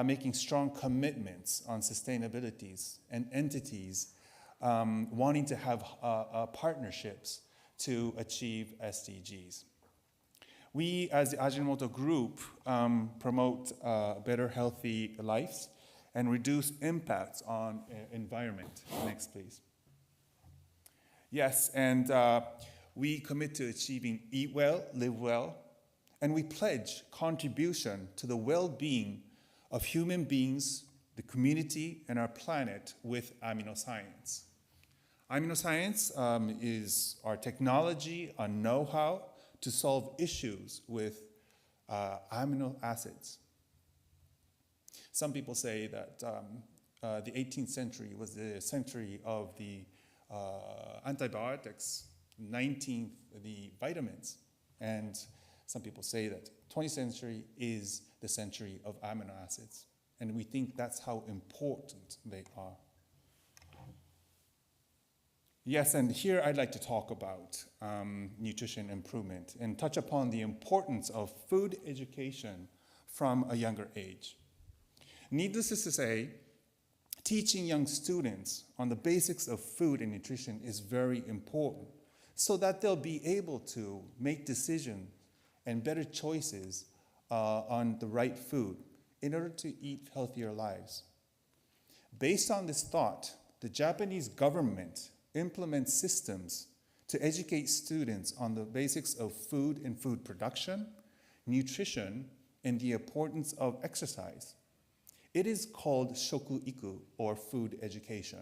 making strong commitments on sustainabilities and entities wanting to have partnerships to achieve SDGs. We, as the Ajinomoto Group, promote better, healthy lives and reduce impacts on environment. Next, please. Yes, and we commit to achieving eat well, live well, and we pledge contribution to the well-being of human beings, the community, and our planet with AminoScience. AminoScience is our technology, our know-how, to solve issues with amino acids. Some people say that the 18th century was the century of the antibiotics, 19th the vitamins, and some people say that 20th century is the century of amino acids, and we think that's how important they are. Yes, and here I'd like to talk about nutrition improvement and touch upon the importance of food education from a younger age. Needless to say, teaching young students on the basics of food and nutrition is very important so that they'll be able to make decisions and better choices on the right food in order to eat healthier lives. Based on this thought, the Japanese government implements systems to educate students on the basics of food and food production, nutrition, and the importance of exercise. It is called shoku-iku, or food education.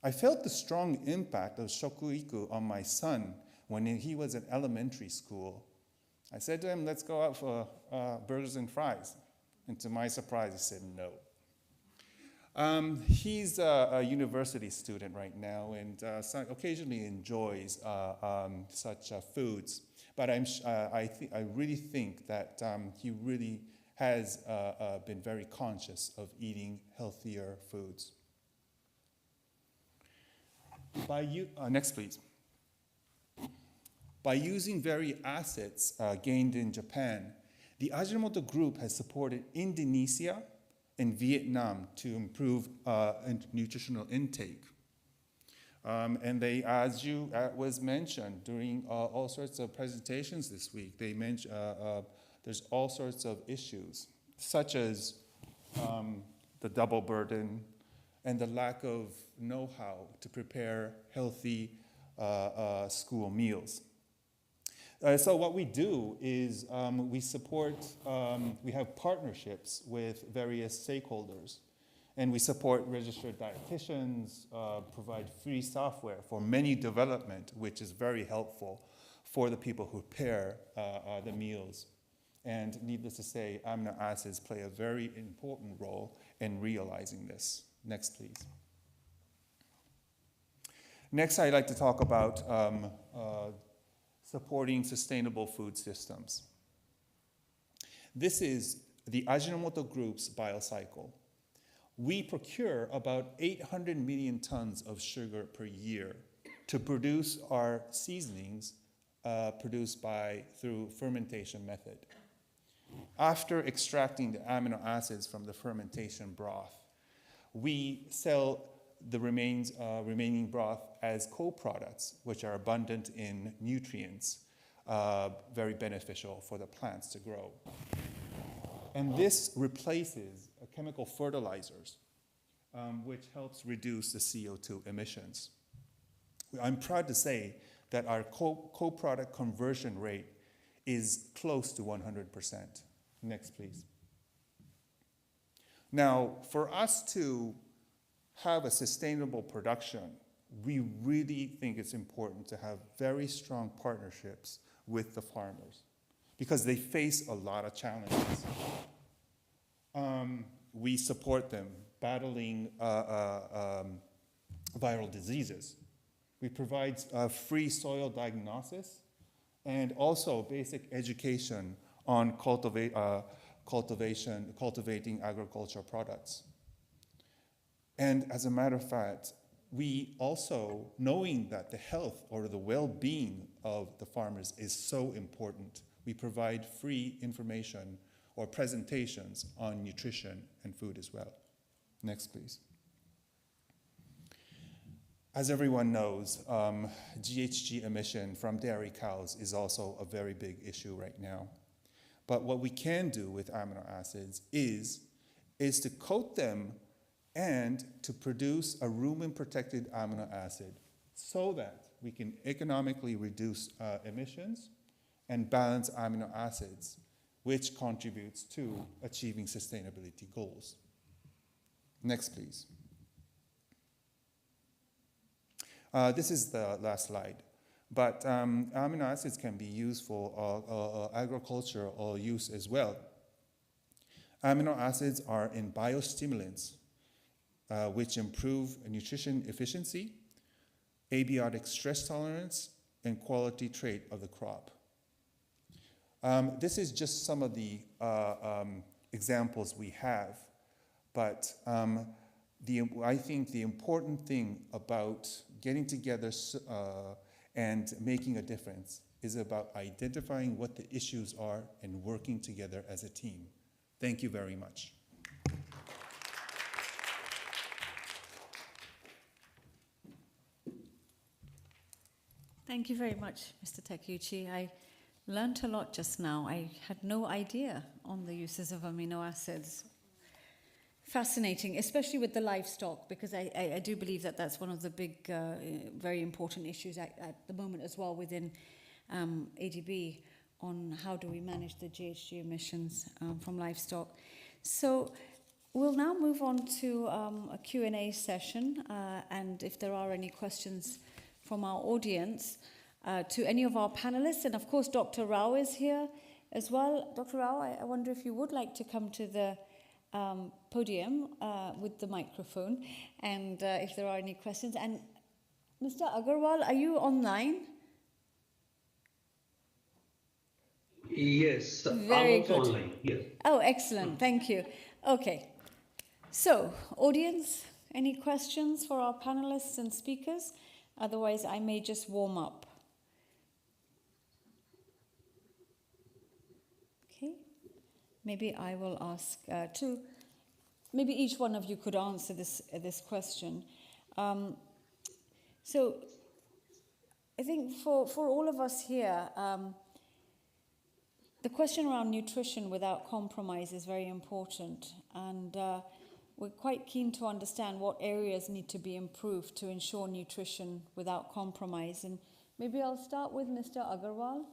I felt the strong impact of shoku-iku on my son when he was in elementary school. I said to him, let's go out for burgers and fries. And to my surprise, he said no. He's a university student right now and occasionally enjoys such foods. But I really think that he really has been very conscious of eating healthier foods. Next, please. By using very assets gained in Japan, the Ajinomoto Group has supported Indonesia and Vietnam to improve nutritional intake. And they, as was mentioned during all sorts of presentations this week, they mentioned there's all sorts of issues, such as the double burden and the lack of know-how to prepare healthy school meals. So what we do is we support, we have partnerships with various stakeholders, and we support registered dietitians, provide free software for menu development, which is very helpful for the people who prepare the meals. And needless to say, amino acids play a very important role in realizing this. Next, please. Next, I'd like to talk about supporting sustainable food systems. This is the Ajinomoto Group's biocycle. We procure about 800 million tons of sugar per year to produce our seasonings produced through fermentation method. After extracting the amino acids from the fermentation broth, we sell the remaining broth as co-products, which are abundant in nutrients, very beneficial for the plants to grow. And this replaces chemical fertilizers, which helps reduce the CO2 emissions. I'm proud to say that our co-product conversion rate is close to 100%. Next, please. Now, for us to have a sustainable production, we really think it's important to have very strong partnerships with the farmers because they face a lot of challenges. We support them battling viral diseases. We provide free soil diagnosis and also basic education on cultivating agricultural products. And as a matter of fact, we also, knowing that the health or the well-being of the farmers is so important, we provide free information or presentations on nutrition and food as well. Next, please. As everyone knows, GHG emission from dairy cows is also a very big issue right now. But what we can do with amino acids is to coat them and to produce a rumen-protected amino acid so that we can economically reduce emissions and balance amino acids, which contributes to achieving sustainability goals. Next, please. This is the last slide. But amino acids can be used for agricultural use as well. Amino acids are in biostimulants, which improve nutrition efficiency, abiotic stress tolerance, and quality trait of the crop. This is just some of the examples we have, but I think the important thing about getting together and making a difference is about identifying what the issues are and working together as a team. Thank you very much. Thank you very much, Mr. Takeuchi. I learned a lot just now. I had no idea on the uses of amino acids. Fascinating, especially with the livestock, because I do believe that that's one of the big, very important issues at the moment as well within ADB on how do we manage the GHG emissions from livestock. So we'll now move on to a Q&A session, and if there are any questions from our audience to any of our panelists, and of course Dr. Rao is here as well. Dr. Rao, I wonder if you would like to come to the podium with the microphone, and if there are any questions. And Mr. Agarwal, are you online? Yes, Very I'm also good. online. Yes. Oh, excellent. Thank you. Okay. So, audience, any questions for our panelists and speakers? Otherwise, I may just warm up. Okay. Maybe I will ask maybe each one of you could answer this question. So I think for all of us here, the question around nutrition without compromise is very important, and we're quite keen to understand what areas need to be improved to ensure nutrition without compromise. And maybe I'll start with Mr. Agarwal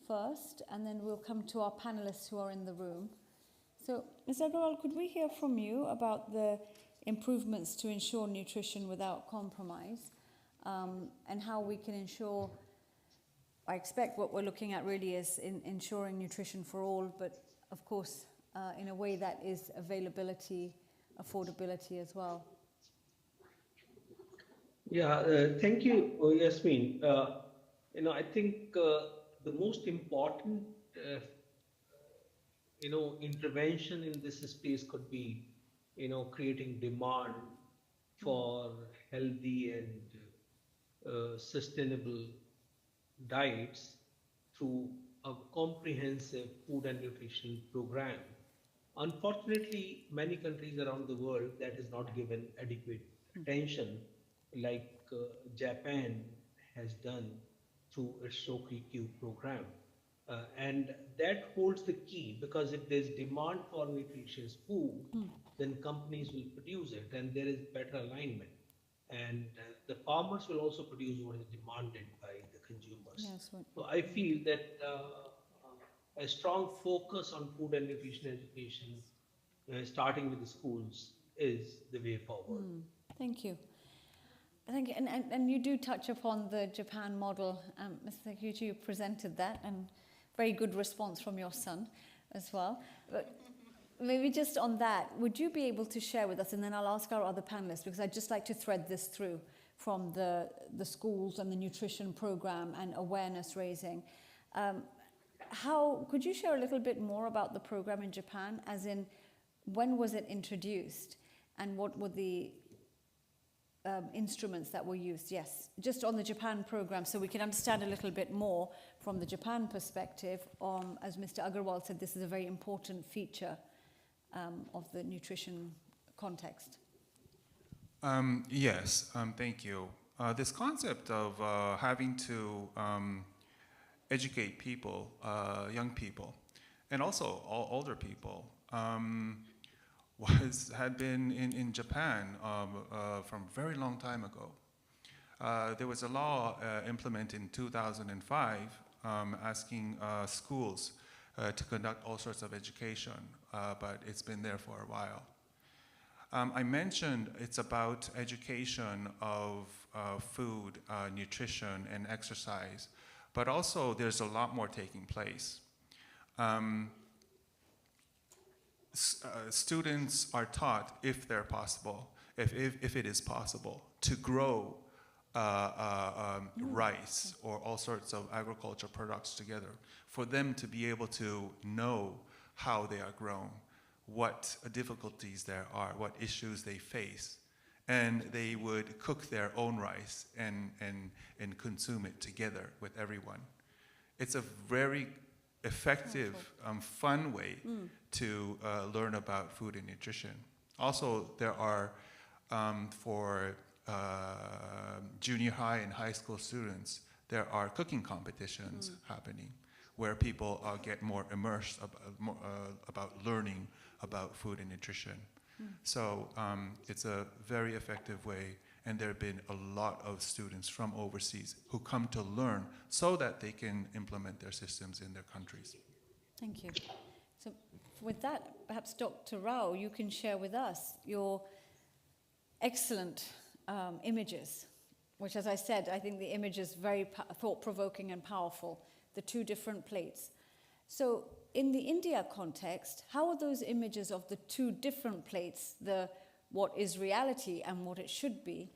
first, and then we'll come to our panelists who are in the room. So, Mr. Agarwal, could we hear from you about the improvements to ensure nutrition without compromise, and how we can ensure, I expect what we're looking at really is ensuring nutrition for all, but of course in a way that is availability, affordability as well. Yeah, thank you, Yasmin. I think the most important, intervention in this space could be, creating demand for healthy and sustainable diets through a comprehensive food and nutrition program. Unfortunately, many countries around the world that is not given adequate attention, like Japan has done through its Shokikyu program. And that holds the key because if there's demand for nutritious food, then companies will produce it and there is better alignment. And the farmers will also produce what is demanded by the consumers. Yes, So I feel that a strong focus on food and nutrition education, starting with the schools, is the way forward. Thank you. Thank you. And you do touch upon the Japan model. Mr. Takuchi, you presented that, and very good response from your son as well. But maybe just on that, would you be able to share with us, and then I'll ask our other panelists, because I'd just like to thread this through from the schools and the nutrition program and awareness raising. How could you share a little bit more about the program in Japan, as in when was it introduced and what were the instruments that were used? Yes, just on the Japan program, so we can understand a little bit more from the Japan perspective. As Mr. Agarwal said, this is a very important feature of the nutrition context. Yes, thank you. This concept of having to educate people, young people, and also older people, had been in Japan from a very long time ago. There was a law implemented in 2005 asking schools to conduct all sorts of education, but it's been there for a while. I mentioned it's about education of food, nutrition, and exercise, but also there's a lot more taking place. Students are taught, if they're possible, if it is possible, to grow rice or all sorts of agricultural products together, for them to be able to know how they are grown, what difficulties there are, what issues they face, and they would cook their own rice and consume it together with everyone. It's a very effective, fun way to learn about food and nutrition. Also, there are, for junior high and high school students, there are cooking competitions happening where people get more immersed about learning about food and nutrition. So it's a very effective way, and there have been a lot of students from overseas who come to learn so that they can implement their systems in their countries. Thank you. So with that, perhaps Dr. Rao, you can share with us your excellent images, which, as I said, I think the image is very thought-provoking and powerful, the two different plates. So in the India context, how are those images of the two different plates, what is reality and what it should be,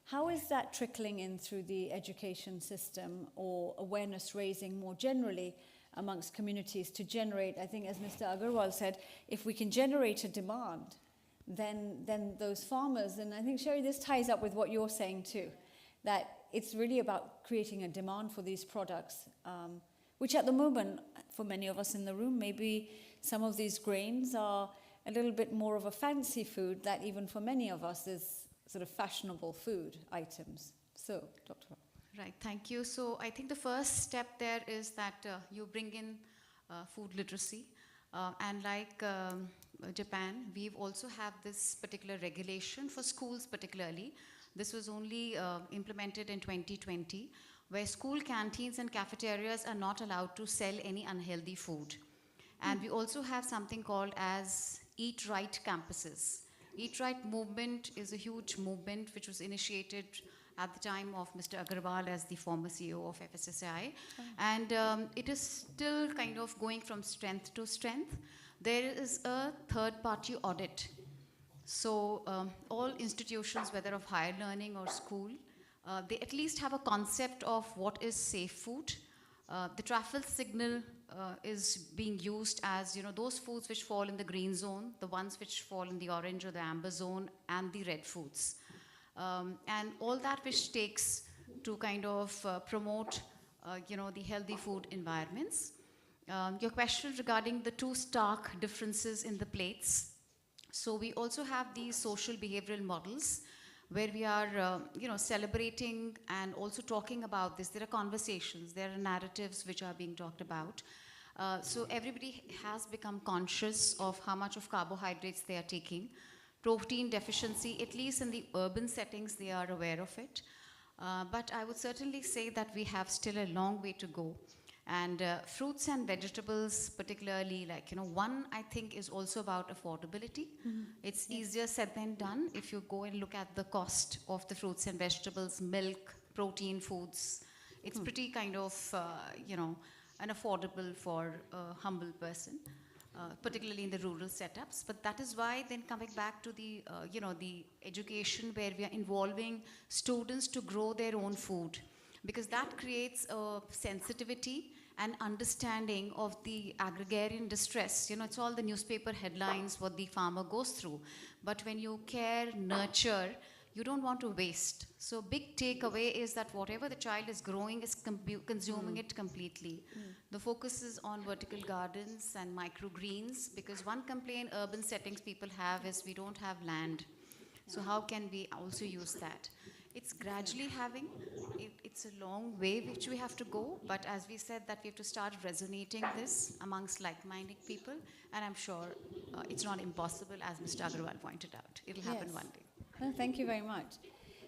how is that trickling in through the education system or awareness raising more generally amongst communities to generate, I think as Mr. Agarwal said, if we can generate a demand, then those farmers, and I think Sherry, this ties up with what you're saying too, that it's really about creating a demand for these products, which at the moment, for many of us in the room, maybe some of these grains are a little bit more of a fancy food that even for many of us is sort of fashionable food items. So, Dr. Right, thank you. So I think the first step there is that you bring in food literacy. And like Japan, we've also have this particular regulation for schools particularly. This was only implemented in 2020, where school canteens and cafeterias are not allowed to sell any unhealthy food. And we also have something called as Eat Right campuses. Eat Right movement is a huge movement which was initiated at the time of Mr. Agarwal as the former CEO of FSSAI. And it is still kind of going from strength to strength. There is a third-party audit. So all institutions, whether of higher learning or school, they at least have a concept of what is safe food. The traffic signal is being used as, those foods which fall in the green zone, the ones which fall in the orange or the amber zone, and the red foods. And all that which takes to kind of promote, the healthy food environments. Your question regarding the two stark differences in the plates. So we also have these social behavioral models where we are, celebrating and also talking about this. There are conversations, there are narratives which are being talked about. So everybody has become conscious of how much of carbohydrates they are taking. Protein deficiency, at least in the urban settings, they are aware of it. But I would certainly say that we have still a long way to go. And fruits and vegetables, particularly, one I think is also about affordability. It's easier said than done. If you go and look at the cost of the fruits and vegetables, milk, protein foods, it's pretty kind of, unaffordable for a humble person, particularly in the rural setups. But that is why then coming back to the, the education where we are involving students to grow their own food, because that creates a sensitivity and understanding of the agrarian distress. It's all the newspaper headlines, what the farmer goes through. But when you care, nurture, you don't want to waste. So big takeaway is that whatever the child is growing is consuming it completely. The focus is on vertical gardens and microgreens, because one complaint urban settings people have is we don't have land. So how can we also use that? It's gradually it's a long way which we have to go, but as we said that we have to start resonating this amongst like-minded people, and I'm sure it's not impossible, as Mr. Agarwal pointed out. It'll happen one day. Well, thank you very much.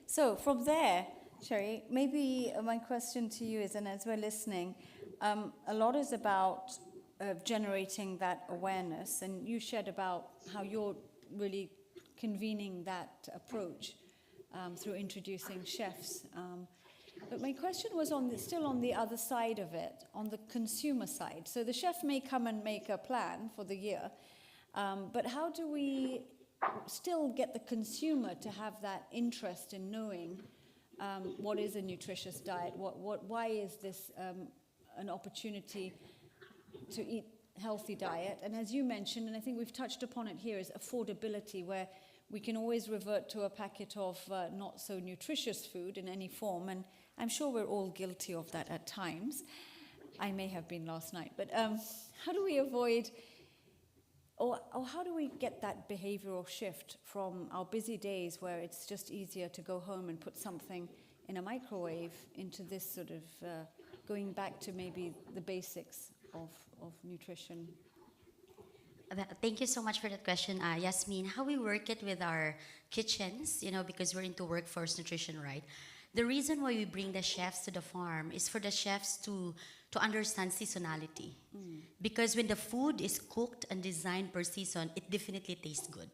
So from there, Sherry, maybe my question to you is, and as we're listening, a lot is about generating that awareness, and you shared about how you're really convening that approach through introducing chefs. But my question was still on the other side of it, on the consumer side. So the chef may come and make a plan for the year, but how do we still get the consumer to have that interest in knowing what is a nutritious diet? Why is this an opportunity to eat healthy diet? And as you mentioned, and I think we've touched upon it here, is affordability, where we can always revert to a packet of not so nutritious food in any form, and I'm sure we're all guilty of that at times. I may have been last night, but how do we avoid, or how do we get that behavioral shift from our busy days where it's just easier to go home and put something in a microwave into this sort of going back to maybe the basics of nutrition? Thank you so much for that question, Yasmin. How we work it with our kitchens, because we're into workforce nutrition, right? The reason why we bring the chefs to the farm is for the chefs to understand seasonality. Because when the food is cooked and designed per season, it definitely tastes good.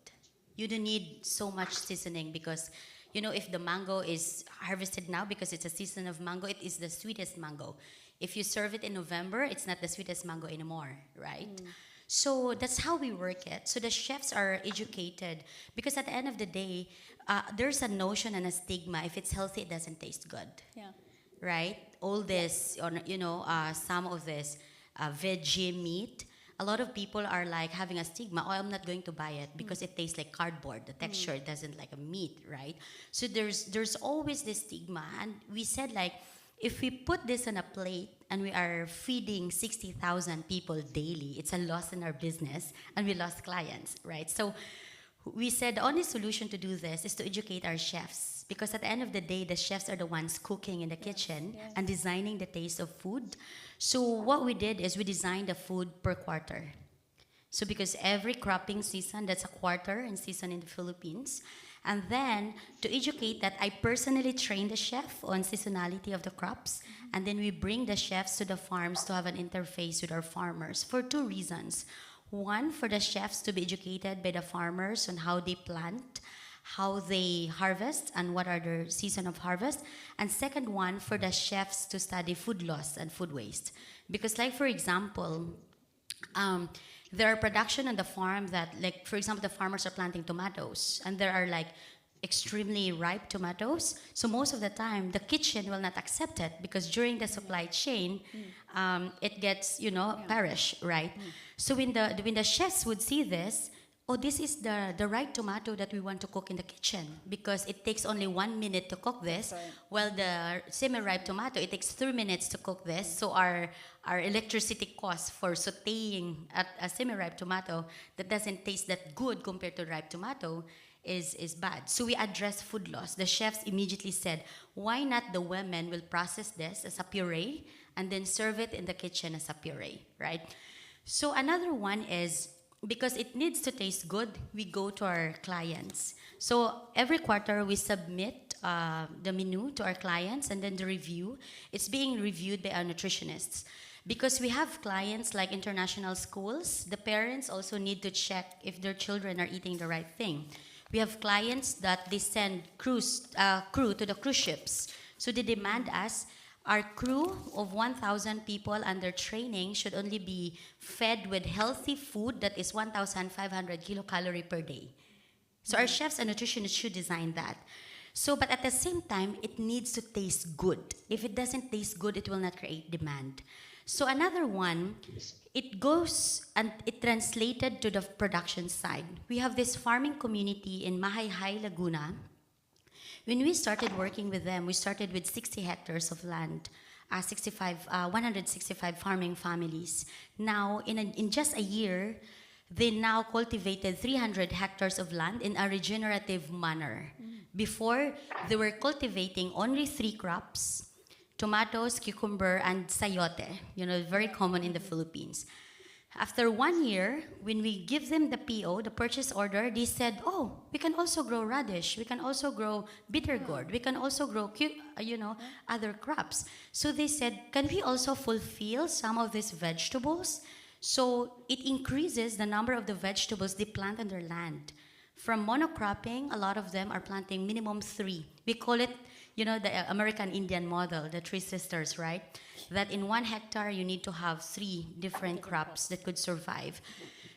You don't need so much seasoning because, if the mango is harvested now because it's a season of mango, it is the sweetest mango. If you serve it in November, it's not the sweetest mango anymore, right? So that's how we work it. So the chefs are educated because at the end of the day, there's a notion and a stigma. If it's healthy, it doesn't taste good. Yeah. Right? All this, some of this veggie meat, a lot of people are like having a stigma. Oh, I'm not going to buy it because it tastes like cardboard. The texture doesn't like a meat, right? So there's always this stigma. And we said like, if we put this on a plate and we are feeding 60,000 people daily, it's a loss in our business and we lost clients, right? So we said the only solution to do this is to educate our chefs, because at the end of the day, the chefs are the ones cooking in the kitchen and designing the taste of food. So what we did is we designed the food per quarter. So because every cropping season, that's a quarter in season in the Philippines. And then to educate that, I personally train the chef on seasonality of the crops. And then we bring the chefs to the farms to have an interface with our farmers for two reasons. One, for the chefs to be educated by the farmers on how they plant, how they harvest, and what are their season of harvest. And second one, for the chefs to study food loss and food waste. Because like, for example, there are production on the farm that, like, for example, the farmers are planting tomatoes, and there are, like, extremely ripe tomatoes. So most of the time, the kitchen will not accept it because during the supply chain, it gets, perish, right? So when the chefs would see this, oh, this is the right tomato that we want to cook in the kitchen because it takes only 1 minute to cook this, That's right. while the semi-ripe tomato, it takes 3 minutes to cook this. So our electricity cost for sautéing a semi-ripe tomato that doesn't taste that good compared to ripe tomato is bad. So we address food loss. The chefs immediately said, why not the women will process this as a puree and then serve it in the kitchen as a puree, right? So another one is, because it needs to taste good, we go to our clients. So every quarter we submit the menu to our clients, and then the review, it's being reviewed by our nutritionists. Because we have clients like international schools, the parents also need to check if their children are eating the right thing. We have clients that they send crew to the cruise ships. So they demand us, our crew of 1,000 people under training should only be fed with healthy food that is 1,500 kilocalorie per day. So our chefs and nutritionists should design that. So, but at the same time, it needs to taste good. If it doesn't taste good, it will not create demand. So another one, it goes and it translated to the production side. We have this farming community in Mahayhay, Laguna. When we started working with them, we started with 60 hectares of land, 165 farming families. Now, in just a year, they now cultivated 300 hectares of land in a regenerative manner. Before, they were cultivating only 3 crops: tomatoes, cucumber, and sayote, very common in the Philippines. After 1 year, when we give them the PO, the purchase order, they said, oh, we can also grow radish, we can also grow bitter gourd, we can also grow, other crops. So they said, can we also fulfill some of these vegetables? So it increases the number of the vegetables they plant on their land. From monocropping, a lot of them are planting minimum 3. We call it, the American Indian model, the 3 sisters, right? That in 1 hectare, you need to have 3 different crops that could survive.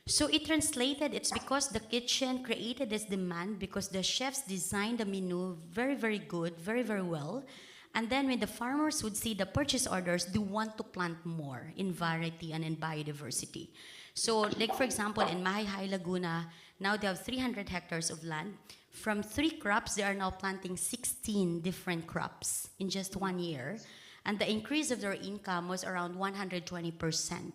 So it translated, it's because the kitchen created this demand because the chefs designed the menu very, very good, very, very well. And then when the farmers would see the purchase orders, they want to plant more in variety and in biodiversity. So like, for example, in Mahayhay, Laguna, now they have 300 hectares of land. From 3 crops, they are now planting 16 different crops in just 1 year. And the increase of their income was around 120%,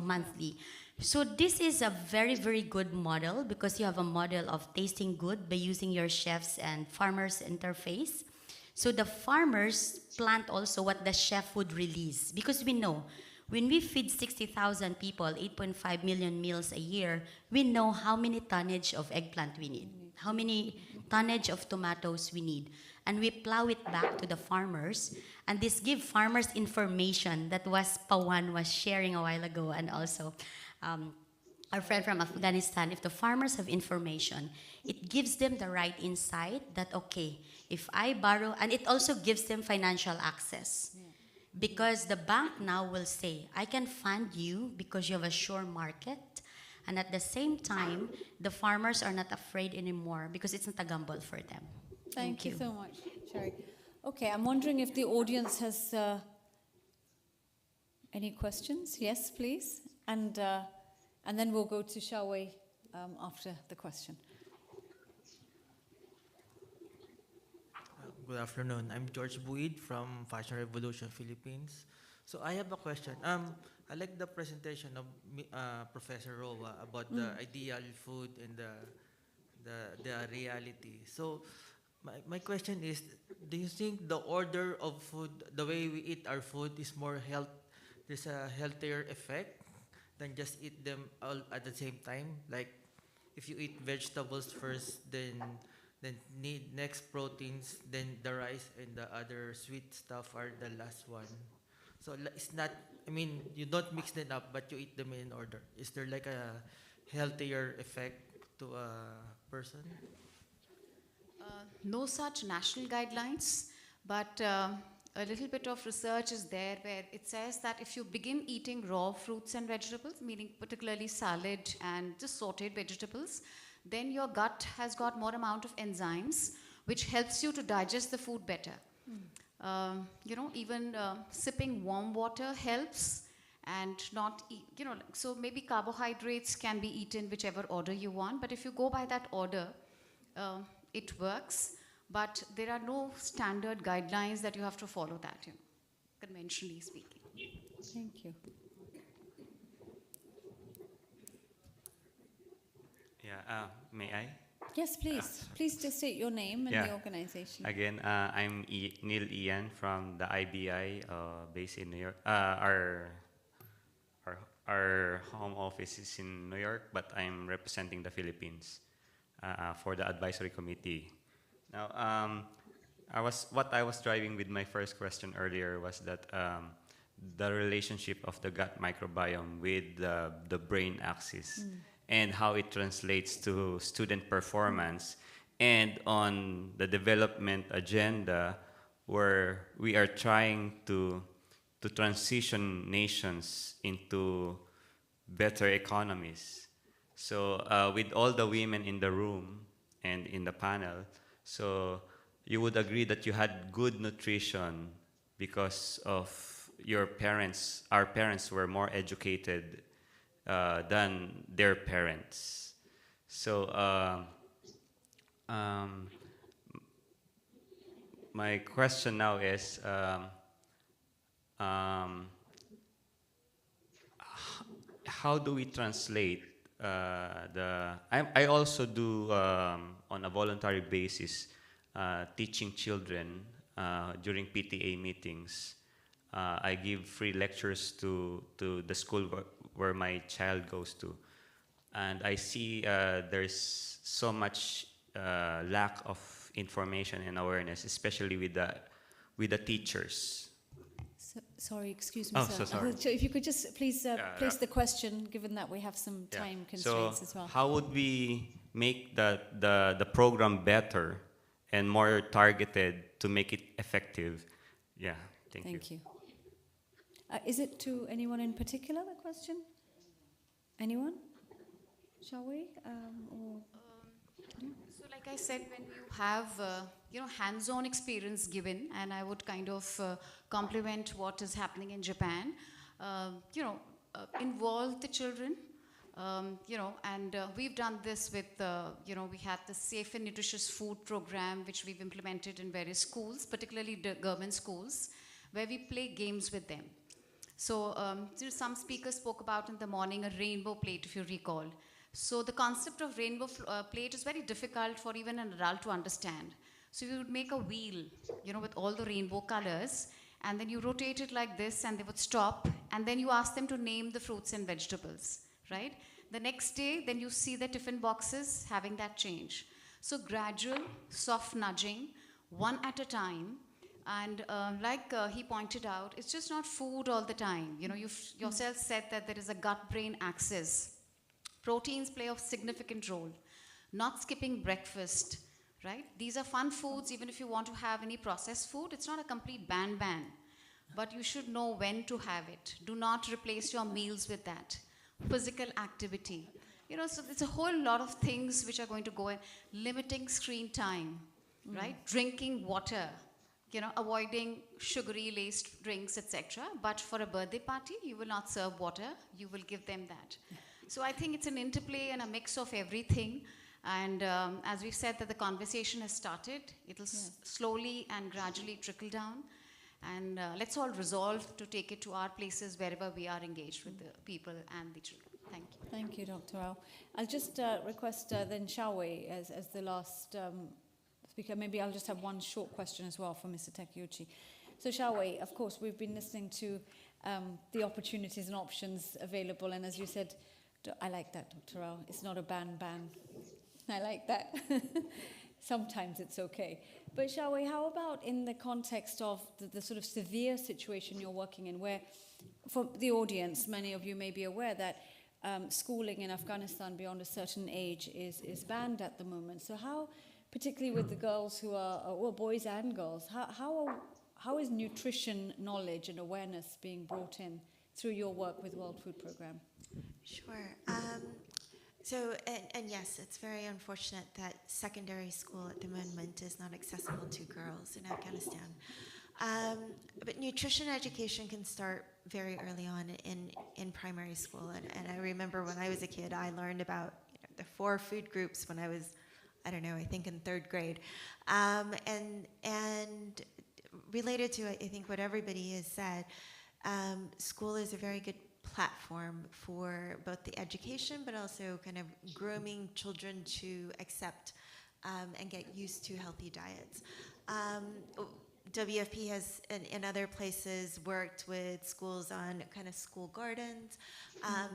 monthly. So this is a very, very good model because you have a model of tasting good by using your chefs and farmers interface. So the farmers plant also what the chef would release, because we know when we feed 60,000 people 8.5 million meals a year, we know how many tonnage of eggplant we need, how many tonnage of tomatoes we need. And we plow it back to the farmers. And this gives farmers information that Pawan was sharing a while ago, and also our friend from Afghanistan. If the farmers have information, it gives them the right insight that, okay, if I borrow, and it also gives them financial access. Because the bank now will say, I can fund you because you have a sure market. And at the same time, the farmers are not afraid anymore because it's not a gamble for them. Thank you so much, Sherry. Okay, I'm wondering if the audience has any questions. Yes, please. And then we'll go to Xiaowei after the question. Good afternoon. I'm George Buid from Fashion Revolution Philippines. So I have a question. I like the presentation of Professor Roa about the ideal food and the reality. So my question is, do you think the order of food, the way we eat our food, is more there's a healthier effect than just eat them all at the same time? Like if you eat vegetables first, then need next proteins, then the rice and the other sweet stuff are the last one. So it's not, you don't mix them up, but you eat them in order. Is there like a healthier effect to a person? No such national guidelines, but a little bit of research is there where it says that if you begin eating raw fruits and vegetables, meaning particularly salad and just sauteed vegetables, then your gut has got more amount of enzymes, which helps you to digest the food better. Even sipping warm water helps, and not eat, so maybe carbohydrates can be eaten whichever order you want, but if you go by that order, it works, but there are no standard guidelines that you have to follow that, conventionally speaking. Thank you. Yeah, may I? Yes, please. Please just state your name and the organization. Again, I'm Neil Ian from the IBI, based in New York. Our home office is in New York, but I'm representing the Philippines for the advisory committee. Now, what I was driving with my first question earlier was that the relationship of the gut microbiome with the brain axis and how it translates to student performance, and on the development agenda where we are trying to transition nations into better economies. So with all the women in the room and in the panel, so you would agree that you had good nutrition because of your parents. Our parents were more educated than their parents. So my question now is, how do we translate I also do on a voluntary basis teaching children during PTA meetings. I give free lectures to the school where my child goes to, and I see there's so much lack of information and awareness, especially with the teachers. Sorry, excuse me, Oh, sir. so sorry. If you could just please place the question, given that we have some time constraints as well. How would we make the program better and more targeted to make it effective? Yeah, thank you. Thank you. Is it to anyone in particular, the question? Anyone? Shall we? So like I said, when you have hands-on experience given, and I would kind of complement what is happening in Japan, involve the children, and we've done this with, we had the Safe and Nutritious Food program, which we've implemented in various schools, particularly the government schools, where we play games with them. So some speakers spoke about in the morning a rainbow plate, if you recall. So the concept of rainbow plate is very difficult for even an adult to understand. So you would make a wheel, with all the rainbow colors, and then you rotate it like this, and they would stop, and then you ask them to name the fruits and vegetables, right? The next day, then you see the tiffin boxes having that change. So gradual, soft nudging, one at a time, and like he pointed out, it's just not food all the time. You yourself said that there is a gut-brain axis. Proteins play a significant role. Not skipping breakfast, right? These are fun foods. Even if you want to have any processed food, it's not a complete ban, but you should know when to have it. Do not replace your meals with that. Physical activity. So it's a whole lot of things which are going to go in. Limiting screen time, right? Drinking water, avoiding sugary laced drinks, etc. But for a birthday party, you will not serve water. You will give them that. So I think it's an interplay and a mix of everything. And as we've said that the conversation has started, it'll slowly and gradually trickle down. And let's all resolve to take it to our places wherever we are engaged with the people and the children. Thank you. Thank you, Dr. Rao. I'll just request then Xiaowei as the last speaker. Maybe I'll just have one short question as well for Mr. Takeuchi. So Xiaowei, of course, we've been listening to the opportunities and options available. And as you said, I like that, Dr. Rao. It's not a ban. I like that. Sometimes it's okay. But Xiaowei, how about in the context of the sort of severe situation you're working in, where, for the audience, many of you may be aware that schooling in Afghanistan beyond a certain age is banned at the moment. So how, particularly with the girls who are, well, boys and girls, how is nutrition knowledge and awareness being brought in through your work with World Food Programme? Sure. And yes, it's very unfortunate that secondary school at the moment is not accessible to girls in Afghanistan. But nutrition education can start very early on in primary school. And I remember when I was a kid, I learned about the 4 food groups when I was, I don't know, I think in 3rd grade. And related to, I think, what everybody has said, school is a very good platform for both the education, but also kind of grooming children to accept and get used to healthy diets. WFP has, in other places, worked with schools on kind of school gardens,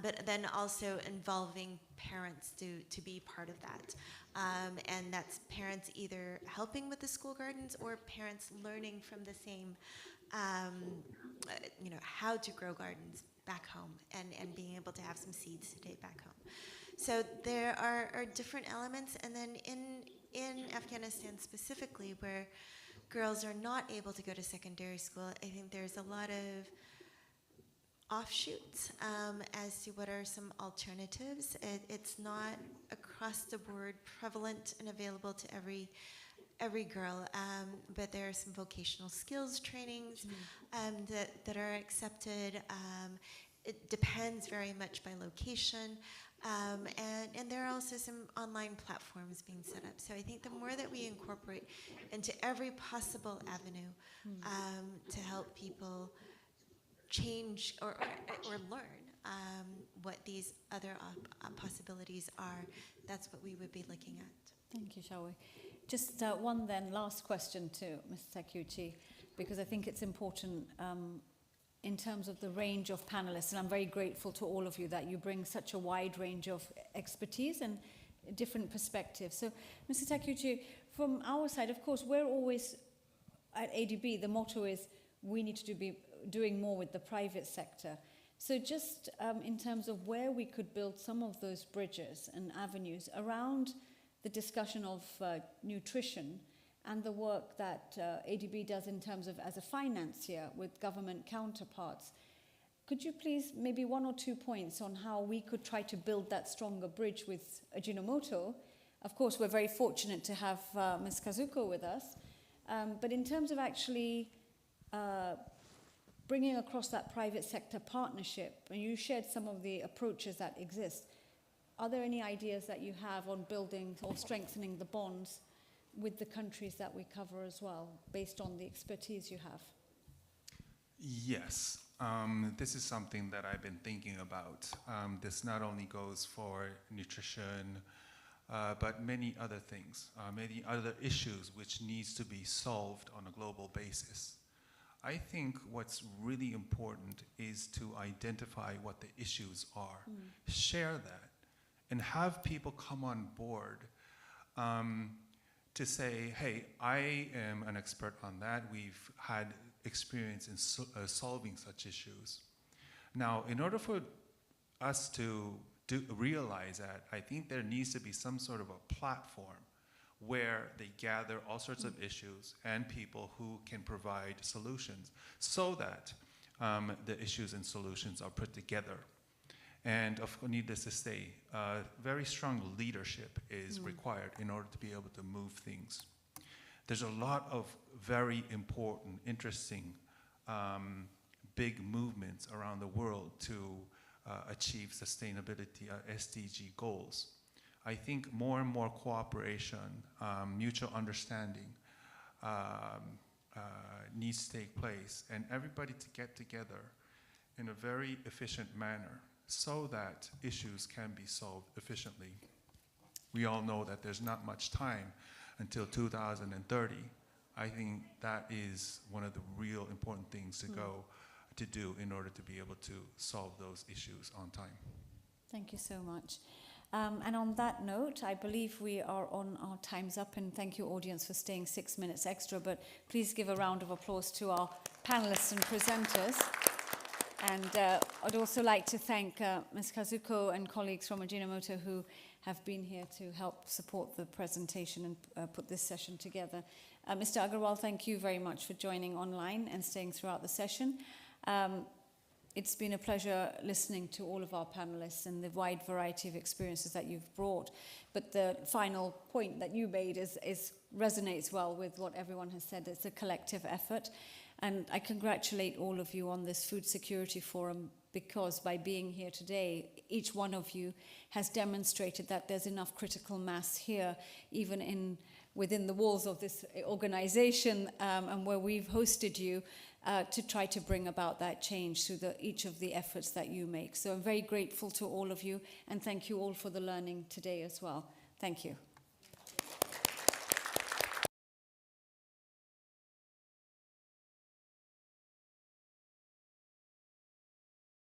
but then also involving parents to be part of that. And that's parents either helping with the school gardens or parents learning from the same, how to grow gardens back home and being able to have some seeds to take back home. So there are different elements. And then in Afghanistan specifically, where girls are not able to go to secondary school, I think there's a lot of offshoots as to what are some alternatives. It's not across the board prevalent and available to every girl, but there are some vocational skills trainings that are accepted. It depends very much by location. And there are also some online platforms being set up. So I think the more that we incorporate into every possible avenue to help people change or learn what these other possibilities are, that's what we would be looking at. Thank you, shall we? Just one then last question to Mr. Takuchi, because I think it's important in terms of the range of panelists, and I'm very grateful to all of you that you bring such a wide range of expertise and different perspectives. So, Mr. Takuchi, from our side, of course, we're always, at ADB, the motto is we need to be doing more with the private sector. So just in terms of where we could build some of those bridges and avenues around the discussion of nutrition and the work that ADB does in terms of as a financier with government counterparts. Could you please, maybe 1 or 2 points on how we could try to build that stronger bridge with Ajinomoto? Of course, we're very fortunate to have Ms. Kazuko with us. But in terms of actually bringing across that private sector partnership, and you shared some of the approaches that exist, are there any ideas that you have on building or strengthening the bonds with the countries that we cover as well, based on the expertise you have? Yes, this is something that I've been thinking about. This not only goes for nutrition, but many other things, many other issues which needs to be solved on a global basis. I think what's really important is to identify what the issues are, share that, and have people come on board to say, hey, I am an expert on that. We've had experience in solving such issues. Now, in order for us to realize that, I think there needs to be some sort of a platform where they gather all sorts of issues and people who can provide solutions so that the issues and solutions are put together. And needless to say, very strong leadership is required in order to be able to move things. There's a lot of very important, interesting, big movements around the world to achieve sustainability, SDG goals. I think more and more cooperation, mutual understanding needs to take place, and everybody to get together in a very efficient manner so that issues can be solved efficiently. We all know that there's not much time until 2030. I think that is one of the real important things to do in order to be able to solve those issues on time. Thank you so much. And on that note, I believe we are on our time's up, and thank you, audience, for staying 6 minutes extra. But please give a round of applause to our panelists and presenters. And I'd also like to thank Ms. Kazuko and colleagues from Ajinomoto who have been here to help support the presentation and put this session together. Mr. Agarwal, thank you very much for joining online and staying throughout the session. It's been a pleasure listening to all of our panelists and the wide variety of experiences that you've brought. But the final point that you made resonates well with what everyone has said. It's a collective effort. And I congratulate all of you on this Food Security Forum, because by being here today, each one of you has demonstrated that there's enough critical mass here, even within the walls of this organization, and where we've hosted you, to try to bring about that change through each of the efforts that you make. So I'm very grateful to all of you, and thank you all for the learning today as well. Thank you.